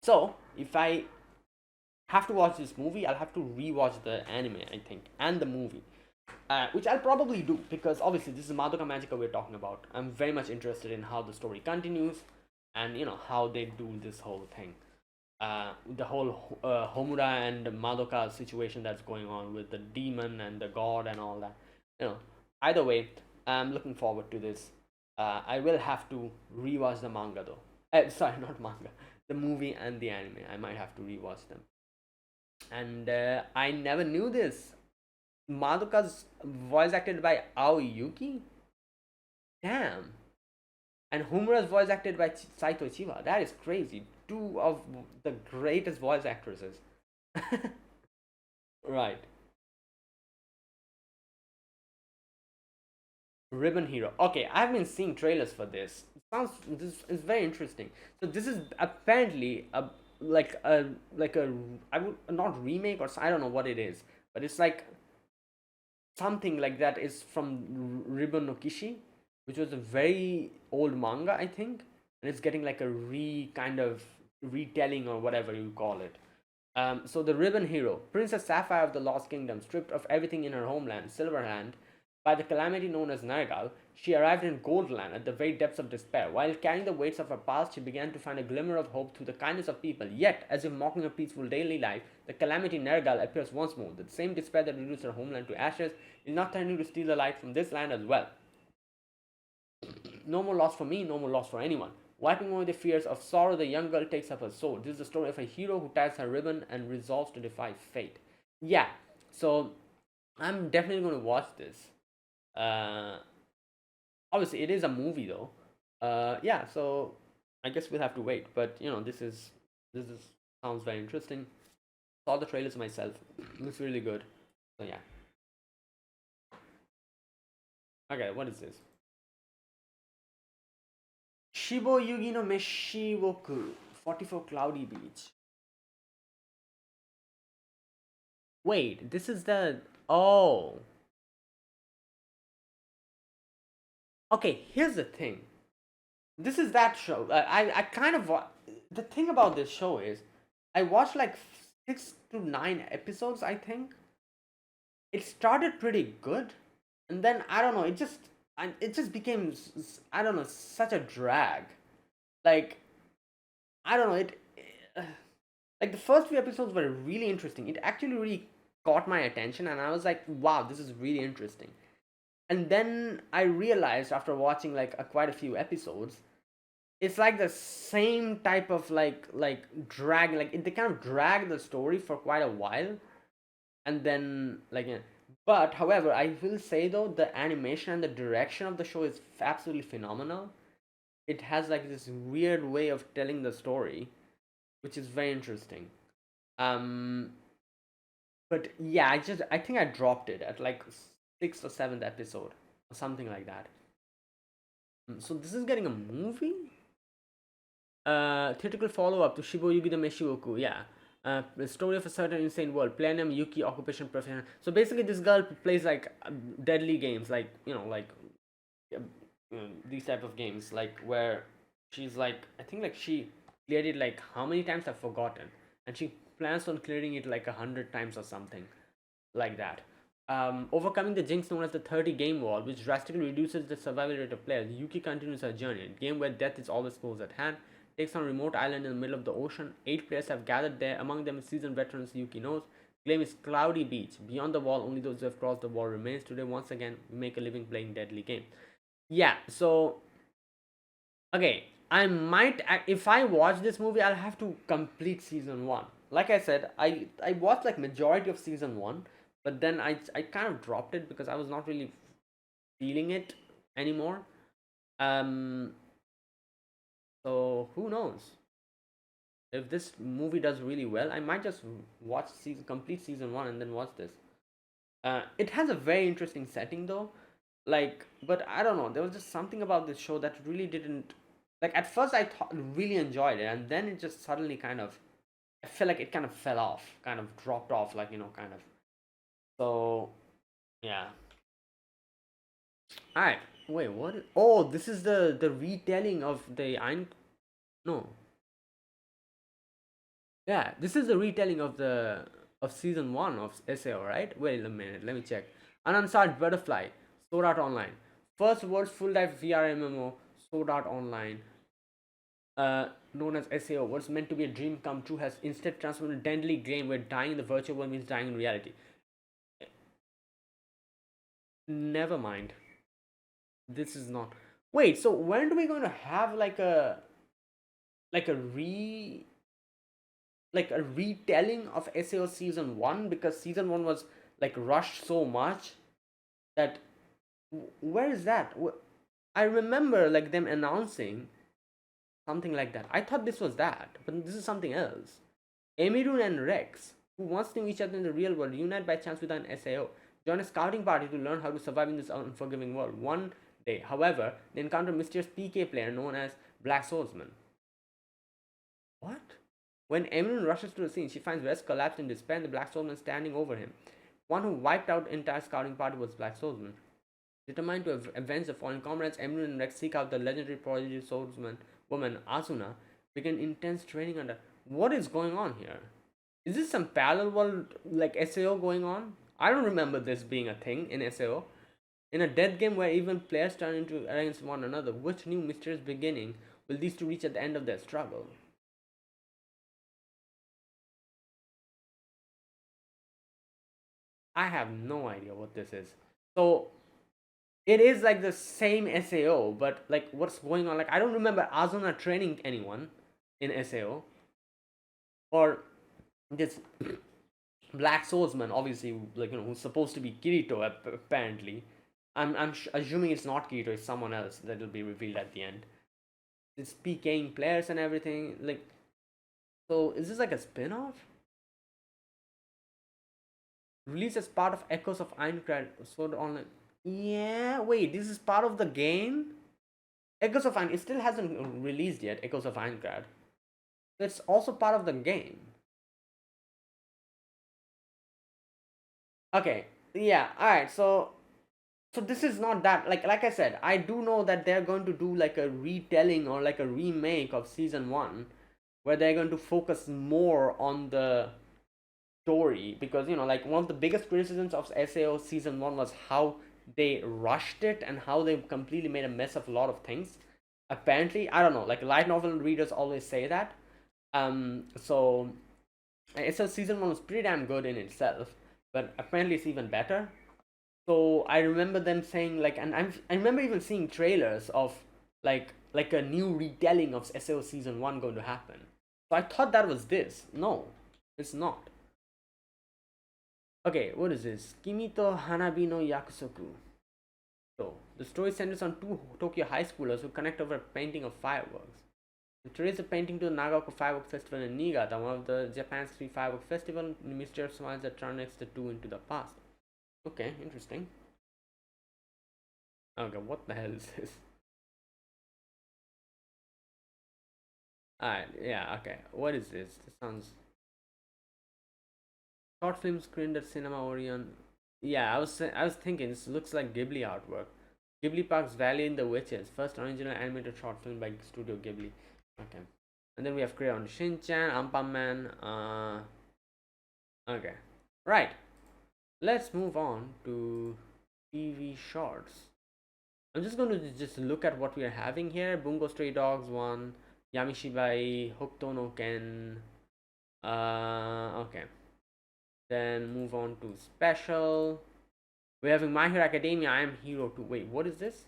So if I have to watch this movie, I'll have to rewatch the anime, I think, and the movie, which I'll probably do, because obviously this is Madoka Magica we're talking about. I'm very much interested in how the story continues, and how they do this whole thing. the whole Homura and Madoka situation that's going on with the demon and the god and all that. You know, either way, I'm looking forward to this. I will have to rewatch the manga though. Sorry, not manga. The movie and the anime. I might have to rewatch them. And I never knew this. Madoka's voice acted by Aoyuki. Damn. And Homura's voice acted by Saito Chiba. That is crazy. Two of the greatest voice actresses. Right. Ribbon Hero. Okay, I've been seeing trailers for this. This is very interesting. So this is apparently a like a I would not remake or I don't know what it is, but it's like something like that is from Ribbon no Kishi, which was a very old manga, I think, and it's getting like a kind of retelling or whatever you call it. So the Ribbon Hero, Princess Sapphire of the Lost Kingdom, stripped of everything in her homeland, Silverhand, by the calamity known as Nergal, she arrived in Goldland at the very depths of despair. While carrying the weights of her past, she began to find a glimmer of hope through the kindness of people. Yet, as if mocking her peaceful daily life, the calamity Nergal appears once more. The same despair that reduced her homeland to ashes is not threatening to steal the light from this land as well. No more loss for me, no more loss for anyone. Wiping away the fears of sorrow, the young girl takes up her sword. This is the story of a hero who ties her ribbon and resolves to defy fate. Yeah, so I'm definitely going to watch this. Uh, Obviously, it is a movie though. Yeah, so I guess we'll have to wait. But this is sounds very interesting. Saw the trailers myself. Looks really good. So yeah. Okay, what is this? Shibo Yugi no Meshiwoku, 44 Cloudy Beach. Wait, this is the. Oh. Okay, here's the thing. This is that show. I kind of. The thing about this show is I watched like 6 to 9 episodes, I think. It started pretty good. And then I don't know, it just became I don't know, such a drag. Like I don't know, uh, like the first few episodes were really interesting. It actually really caught my attention, and I was like, wow, this is really interesting. And then I realized after watching like quite a few episodes, it's like the same type of drag, they kind of drag the story for quite a while, and then yeah. But however, I will say though, the animation and the direction of the show is absolutely phenomenal. It has like this weird way of telling the story, which is very interesting. um but yeah, I think I dropped it at like sixth or seventh episode or something like that. So this is getting a movie, theatrical follow-up to Shibo Yugi the Meshiwoku. Yeah. The story of a certain insane world. Plenum Yuki, occupation professional. So basically, this girl plays like deadly games, like uh, these type of games, like where she's like, I think like she cleared it like how many times I've forgotten, and she plans on clearing it like 100 times or something like that. Overcoming the jinx known as the 30 game wall, which drastically reduces the survival rate of players, Yuki continues her journey. A game where death is always close at hand, takes on a remote island in the middle of the ocean. 8 players have gathered there, among them seasoned veterans Yuki knows. Claim is Cloudy Beach. Beyond the wall, only those who have crossed the wall remains. Today, once again, we make a living playing deadly game. Yeah, so okay, I might if I watch this movie, I'll have to complete season one. Like I said, I watched like majority of season one, but then I kind of dropped it because I was not really feeling it anymore. Um, so who knows? If this movie does really well, I might just watch complete season one and then watch this. It has a very interesting setting though, but I don't know. There was just something about this show that really didn't like. At first, I really enjoyed it, and then it just suddenly kind of, I feel like it kind of fell off, kind of dropped off, kind of. So yeah. All right. Wait, what? Oh, this is the retelling of the Ein. No, yeah, this is the retelling of the of season one of SAO, right? Wait a minute, let me check. An Unsought Butterfly, Sword Art Online, first world's full dive VR MMO, Sword Art Online. known as SAO, what's meant to be a dream come true, has instead transformed into a deadly game where dying in the virtual world means dying in reality. Never mind. This is not. Wait, so when are we going to have like a re like a retelling of SAO season 1, because season 1 was like rushed so much that where is that? I remember like them announcing something like that. I thought this was that, but this is something else. Emirun and Rex, who once knew each other in the real world, reunite by chance with an SAO. Join a scouting party to learn how to survive in this unforgiving world. One day, however, they encounter a mysterious PK player known as Black Swordsman. What? When Emirun rushes to the scene, she finds Rex collapsed in despair and the Black Swordsman standing over him. One who wiped out the entire scouting party was Black Swordsman. Determined to avenge the fallen comrades, Emirun and Rex seek out the legendary prodigy swordsman woman Asuna, begin intense training under. What is going on here? Is this some parallel world like SAO going on? I don't remember this being a thing in SAO. In a death game where even players turn into against one another, which new mysterious beginning will these two reach at the end of their struggle? I have no idea what this is. So it is like the same SAO, but like what's going on? Like I don't remember Azuna training anyone in SAO, or this Black Swordsman, obviously, like who's supposed to be Kirito apparently. I'm assuming it's not Kirito, it's someone else that will be revealed at the end. It's PKing players and everything. Like, so is this like a spin-off? Released as part of Echoes of Aincrad Sword Online. Yeah, wait, this is part of the game? Echoes of Aincrad, it still hasn't released yet, Echoes of Aincrad. So it's also part of the game. Okay, yeah, alright, so this is not that, like I said, I do know that they're going to do like a retelling or like a remake of season 1, where they're going to focus more on the story, because like one of the biggest criticisms of SAO season 1 was how they rushed it and how they completely made a mess of a lot of things. Apparently, I don't know, like light novel readers always say that. So SAO season 1 was pretty damn good in itself, but apparently it's even better. So I remember them saying like, and I remember even seeing trailers of like a new retelling of SAO season 1 going to happen. So I thought that was this. No, it's not. Okay, what is this? Kimito Hanabi no Yakusoku. So, the story centers on two Tokyo high schoolers who connect over a painting of fireworks. They trace the painting to the Nagaoka Firework Festival in Niigata, one of the Japan's three firework festivals, mysterious smiles that connects the two into the past. Okay, interesting. Okay, what the hell is this? Alright, yeah, okay. What is this? This sounds. Short film screened at Cinema Orion. Yeah, I was thinking this looks like Ghibli artwork. Ghibli Park's Valley in the Witches, first original animated short film by Studio Ghibli. Okay, and then we have Crayon Shinchan, Ampa-Man. Okay, right. Let's move on to TV shorts. I'm just going to just look at what we are having here. Bungo Stray Dogs 1, Yamishibai, Hokuto no Ken. Okay. Then move on to special. We're having My Hero Academia, I Am Hero 2. Wait, what is this?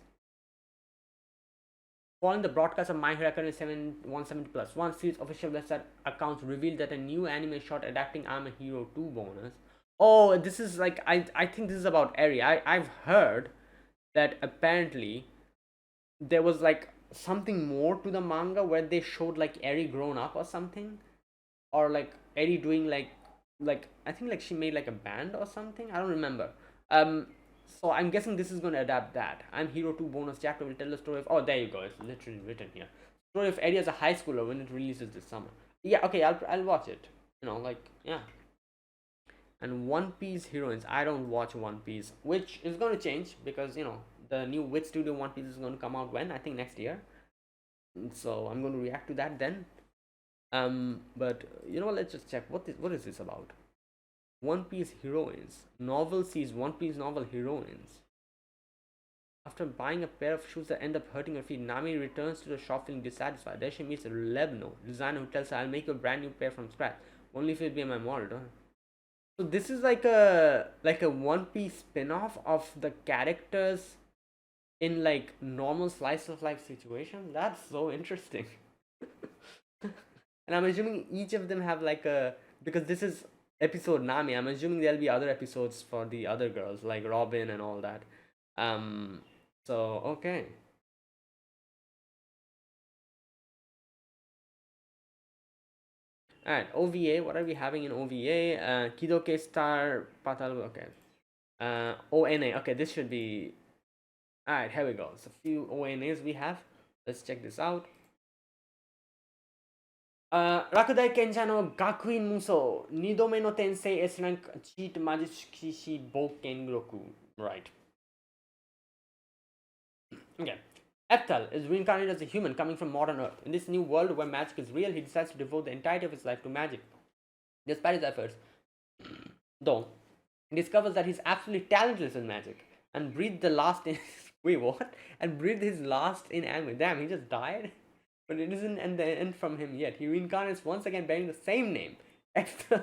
Following the broadcast of My Hero Academia 170 plus, one series official website accounts revealed that a new anime short adapting I Am a Hero 2 bonus. Oh, this is like, I think this is about Eri. I've heard that apparently there was like something more to the manga where they showed like Eri grown up or something, or like Eri doing like I think like she made like a band or something. I don't remember. Um, so I'm guessing this is going to adapt that. I'm Hero 2 bonus chapter will tell the story of. Oh, there you go. It's literally written here. Story of Eri as a high schooler when it releases this summer. Yeah, okay, I'll watch it. Like yeah. And One Piece heroines. I don't watch One Piece, which is going to change because the new Wit Studio One Piece is going to come out when I think next year. So I'm going to react to that then. But let's just check what is this about. One Piece heroines. Novel sees One Piece novel heroines. After buying a pair of shoes that end up hurting her feet, Nami returns to the shop feeling dissatisfied. There she meets Lebno, designer who tells her, I'll make you a brand new pair from scratch. Only if you'll be my model, don't So this is like a One Piece spin-off of the characters in like normal slice of life situation. That's so interesting. And I'm assuming each of them have like a, because this is episode Nami, I'm assuming there'll be other episodes for the other girls like Robin and all that. Um so okay. Alright, OVA, what are we having in OVA? Kidoke Star Patal, okay. ONA, okay, this should be. Alright, here we go. It's a few ONAs we have. Let's check this out. Rakudai Kenja no Gakuin Muso, Nidome no Tensei S rank Cheat Majishi Boken Roku. Right. Okay. Eptal is reincarnated as a human coming from modern Earth. In this new world where magic is real, he decides to devote the entirety of his life to magic. Despite his efforts, though, he discovers that he's absolutely talentless in magic and breathed the last in. Wait, what? And breathed his last in anime. Damn, he just died? But it isn't end from him yet. He reincarnates once again bearing the same name. Extra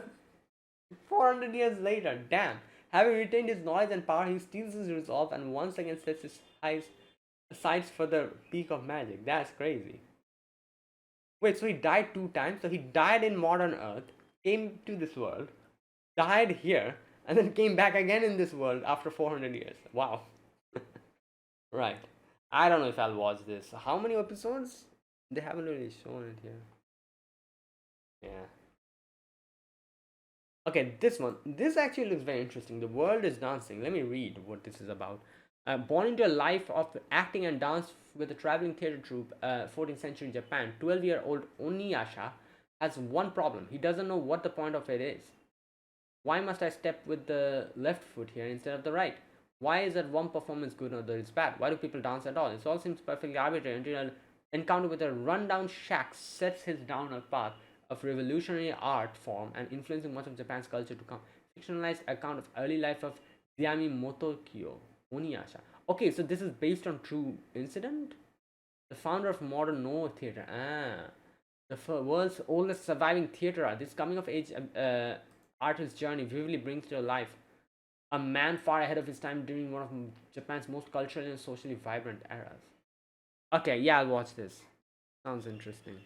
400 years later. Damn. Having retained his knowledge and power, he steals his resolve and once again sets his sights for the peak of magic. That's crazy. Wait, so he died 2 times? So he died in modern Earth, came to this world, died here, and then came back again in this world after 400 years. Wow. Right. I don't know if I'll watch this. How many episodes? They haven't really shown it here. Yeah. Okay, this one. This actually looks very interesting. The world is dancing. Let me read what this is about. Born into a life of acting and dance with a traveling theater troupe, 14th century Japan, 12-year-old Oniyasha has one problem. He doesn't know what the point of it is. Why must I step with the left foot here instead of the right? Why is that one performance good or the other is bad? Why do people dance at all? It all seems perfectly arbitrary until an encounter with a rundown shack sets his down a path of revolutionary art form and influencing much of Japan's culture to come. Fictionalized account of early life of Diami Motokyo Oniyasha. Okay, so this is based on true incident? The founder of modern Noh theater. The world's oldest surviving theater art. This coming of age artist's journey vividly brings to life a man far ahead of his time during one of Japan's most culturally and socially vibrant eras. Okay, yeah, I'll watch this. Sounds interesting.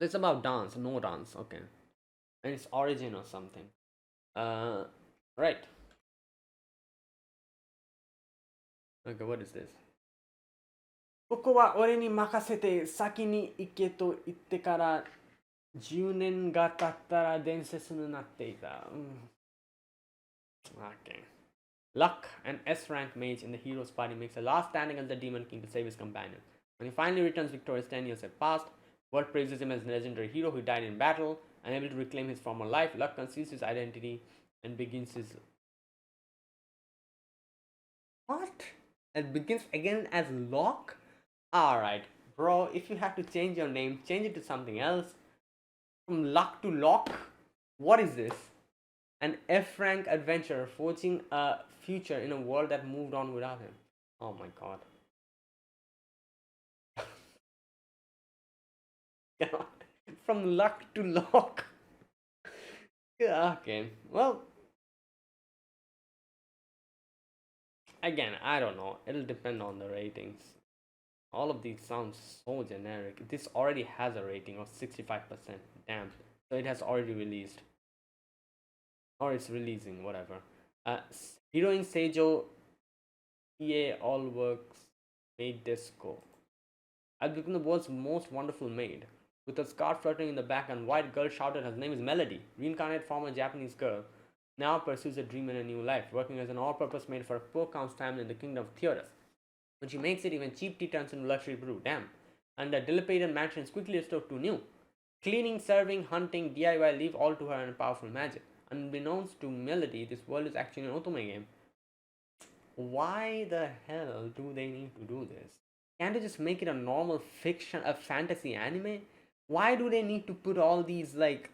It's about dance, no dance, okay. And its origin or something. Right. Okay, what is this? ここは俺に任せて先に行けと言ってから10年が経ったら伝説になっていた。Okay. Luck, an S rank mage in the hero's party, makes a last stand against the Demon King to save his companion. When he finally returns victorious 10 years have passed, world praises him as a legendary hero who died in battle. Unable to reclaim his former life, Luck conceals his identity and begins his. What? And begins again as Locke? Alright, bro, if you have to change your name, change it to something else. From Luck to Locke? What is this? An F rank adventurer forging a future in a world that moved on without him. Oh my god. From Luck to Locke. Okay, well, again, I don't know. It'll depend on the ratings. All of these sound so generic. This already has a rating of 65%. Damn. So it has already released. Or it's releasing, whatever. Heroine Seijo EA All Works Maid Disco. I've become the world's most wonderful maid. With a scarf fluttering in the back and white girl shouted her name is Melody, reincarnated former Japanese girl, now pursues a dream in a new life, working as an all-purpose maid for a poor count's family in the kingdom of Theodos. When she makes it, even cheap tea turns into luxury brew. Damn. And the dilapidated mansion is quickly restored to new. Cleaning, serving, hunting, DIY leave all to her and powerful magic. Unbeknownst to Melody, this world is actually an otome game. Why the hell do they need to do this? Can't they just make it a normal fiction, a fantasy anime? Why do they need to put all these like?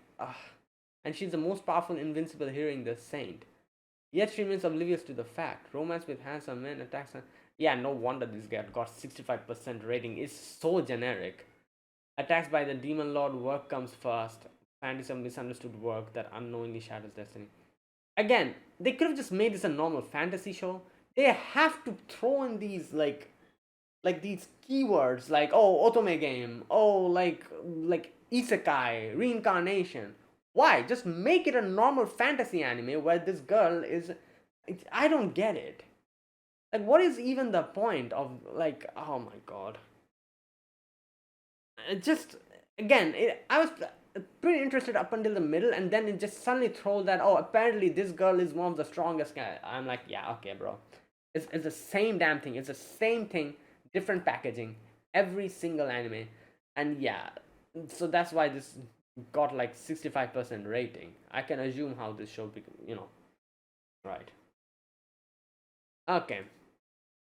And she's the most powerful invincible hero in the Saint. yet remains oblivious to the fact. Romance with handsome men attacks. Yeah, no wonder this guy got 65% rating. It's so generic. Attacks by the demon lord, work comes first. Fantasy of misunderstood work that unknowingly shatters destiny. Again, they could have just made this a normal fantasy show. They have to throw in these like these keywords like oh otome game, oh like isekai, reincarnation. Why? Just make it a normal fantasy anime where this girl is. I don't get it. Like, what is even the point of like? Oh my god! It just again, I was pretty interested up until the middle, and then it just suddenly throws that oh apparently this girl is one of the strongest guy. I'm like yeah okay bro, it's the same damn thing. It's the same thing, different packaging, every single anime, and yeah, so that's why this got like 65% rating. I can assume how this show right. Okay,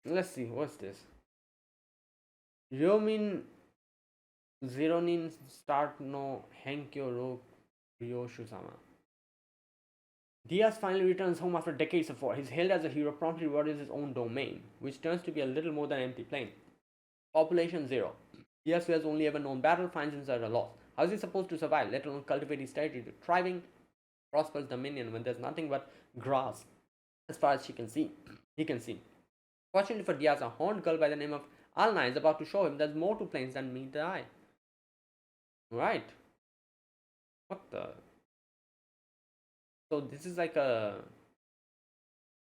let's see what's this. Ryomin Zeronin start no Henkyo ro Ryoshu-sama. Diaz finally returns home after decades of war. He's hailed as a hero, promptly rewarded his own domain, which turns to be a little more than an empty plain. Population 0. Diaz, who has only ever known battle, finds himself at a loss. How is he supposed to survive, let alone cultivate his territory to thriving, prosperous dominion when there's nothing but grass as far as he can see. Fortunately for Diaz, a horned girl by the name of Alna is about to show him there's more to plains than meet the eye. Right. What the? So this is like a,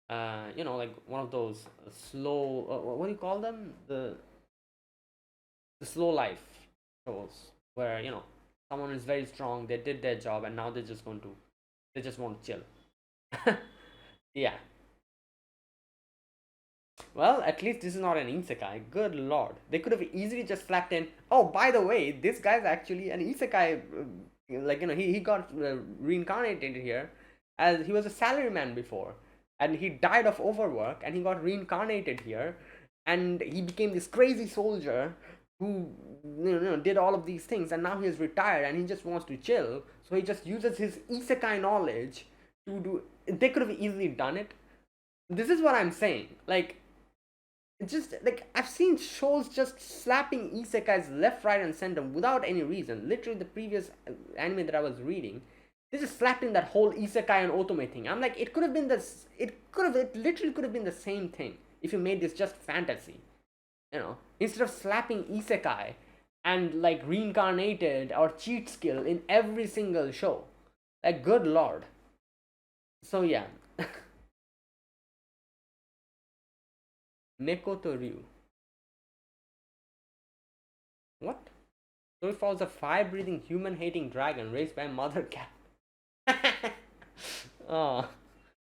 like one of those slow. What do you call them? The slow life shows where someone is very strong. They did their job, and now they just want to chill. Yeah. Well, at least this is not an isekai. Good lord. They could have easily just slapped in, oh, by the way, this guy's actually an isekai. He got reincarnated here as he was a salaryman before. And he died of overwork and he got reincarnated here. And he became this crazy soldier who did all of these things. And now he is retired and he just wants to chill. So he just uses his isekai knowledge to do. They could have easily done it. This is what I'm saying. Like, just like I've seen shows just slapping isekais left, right, and center without any reason. Literally, the previous anime that I was reading, they just slapping that whole isekai and otome thing. I'm like, it could have been this. It literally could have been the same thing if you made this just fantasy. Instead of slapping isekai and like reincarnated or cheat skill in every single show. Like, good lord. So yeah. Nekoto Ryu. What? So he follows a fire-breathing, human-hating dragon raised by a mother cat. Oh.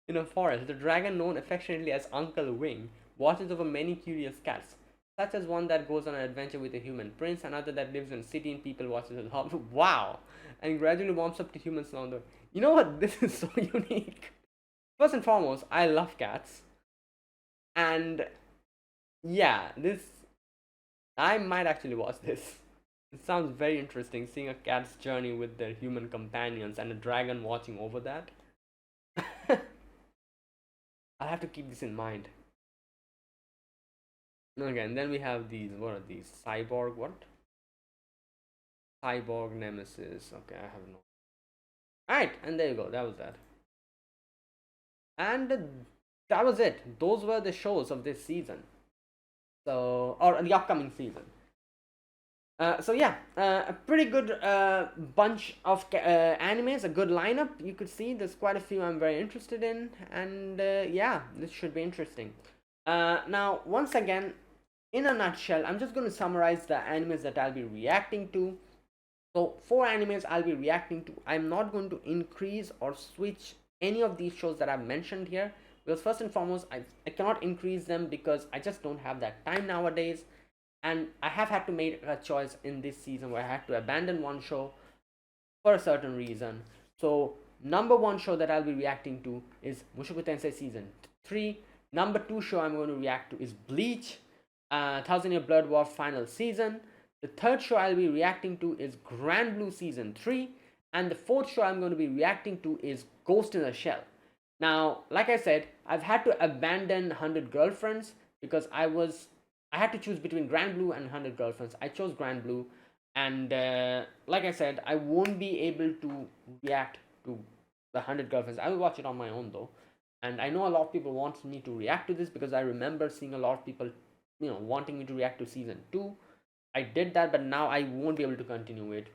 In a forest, the dragon, known affectionately as Uncle Wing, watches over many curious cats, such as one that goes on an adventure with a human prince, another that lives in a city and people watches his hub. Wow! And gradually warms up to humans along the way. You know what? This is so unique. First and foremost, I love cats. And yeah, I might actually watch this. It sounds very interesting, seeing a cat's journey with their human companions and a dragon watching over that. I'll have to keep this in mind. Okay, and then we have these. What are these? Cyborg what? Cyborg Nemesis. Okay, I have no. Alright, and there you go. That was that. And that was it. Those were the shows of this season. So, or the upcoming season. So yeah, a pretty good bunch of animes, a good lineup. You could see there's quite a few I'm very interested in, and yeah, this should be interesting. Now, once again, in a nutshell, I'm just going to summarize the animes that I'll be reacting to. So, 4 animes I'll be reacting to. I'm not going to increase or switch any of these shows that I've mentioned here, because first and foremost, I cannot increase them because I just don't have that time nowadays. And I have had to make a choice in this season where I had to abandon one show for a certain reason. So, number 1 show that I'll be reacting to is Mushoku Tensei Season 3. Number 2 show I'm going to react to is Bleach, Thousand Year Blood War Final Season. The 3rd show I'll be reacting to is Grand Blue Season 3. And the 4th show I'm going to be reacting to is Ghost in the Shell. Now, like I said, I've had to abandon 100 Girlfriends because I had to choose between Grand Blue and 100 Girlfriends. I chose Grand Blue, and like I said, I won't be able to react to the 100 Girlfriends. I will watch it on my own though, and I know a lot of people want me to react to this because I remember seeing a lot of people, wanting me to react to season 2. I did that, but now I won't be able to continue it.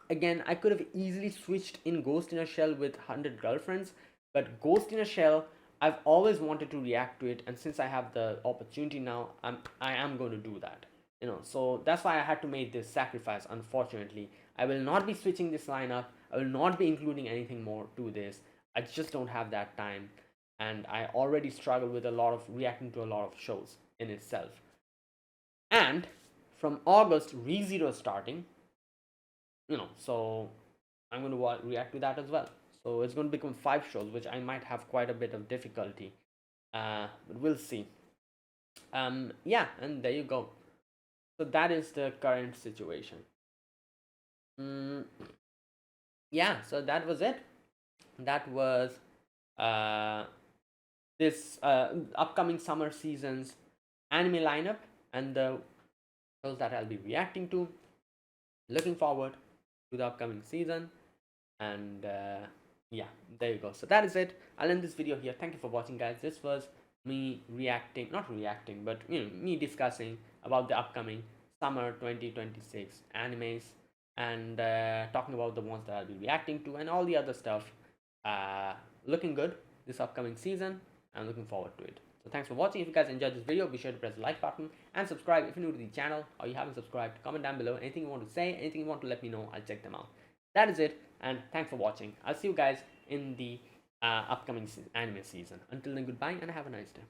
Again, I could have easily switched in Ghost in a Shell with 100 Girlfriends, but Ghost in a Shell, I've always wanted to react to it, and since I have the opportunity now, I am going to do that. So that's why I had to make this sacrifice. Unfortunately, I will not be switching this lineup. I will not be including anything more to this. I just don't have that time, and I already struggle with a lot of reacting to a lot of shows in itself. And from August, ReZero is starting, so I'm going to react to that as well. So it's going to become 5 shows, which I might have quite a bit of difficulty, but we'll see. Yeah, and there you go. So that is the current situation. mm, yeah, so that was it. That was uh, this upcoming summer season's anime lineup and the shows that I'll be reacting to. Looking forward to the upcoming season, and yeah, there you go. So that is it. I'll end this video here. Thank you for watching, guys. This was me reacting, not reacting, but me discussing about the upcoming summer 2026 animes, and talking about the ones that I'll be reacting to and all the other stuff. Looking good this upcoming season. I'm looking forward to it. So thanks for watching. If you guys enjoyed this video, be sure to press the like button and subscribe if you're new to the channel or you haven't subscribed. Comment down below anything you want to say, anything you want to let me know. I'll check them out. That is it, and thanks for watching. I'll see you guys in the upcoming anime season. Until then, goodbye and have a nice day.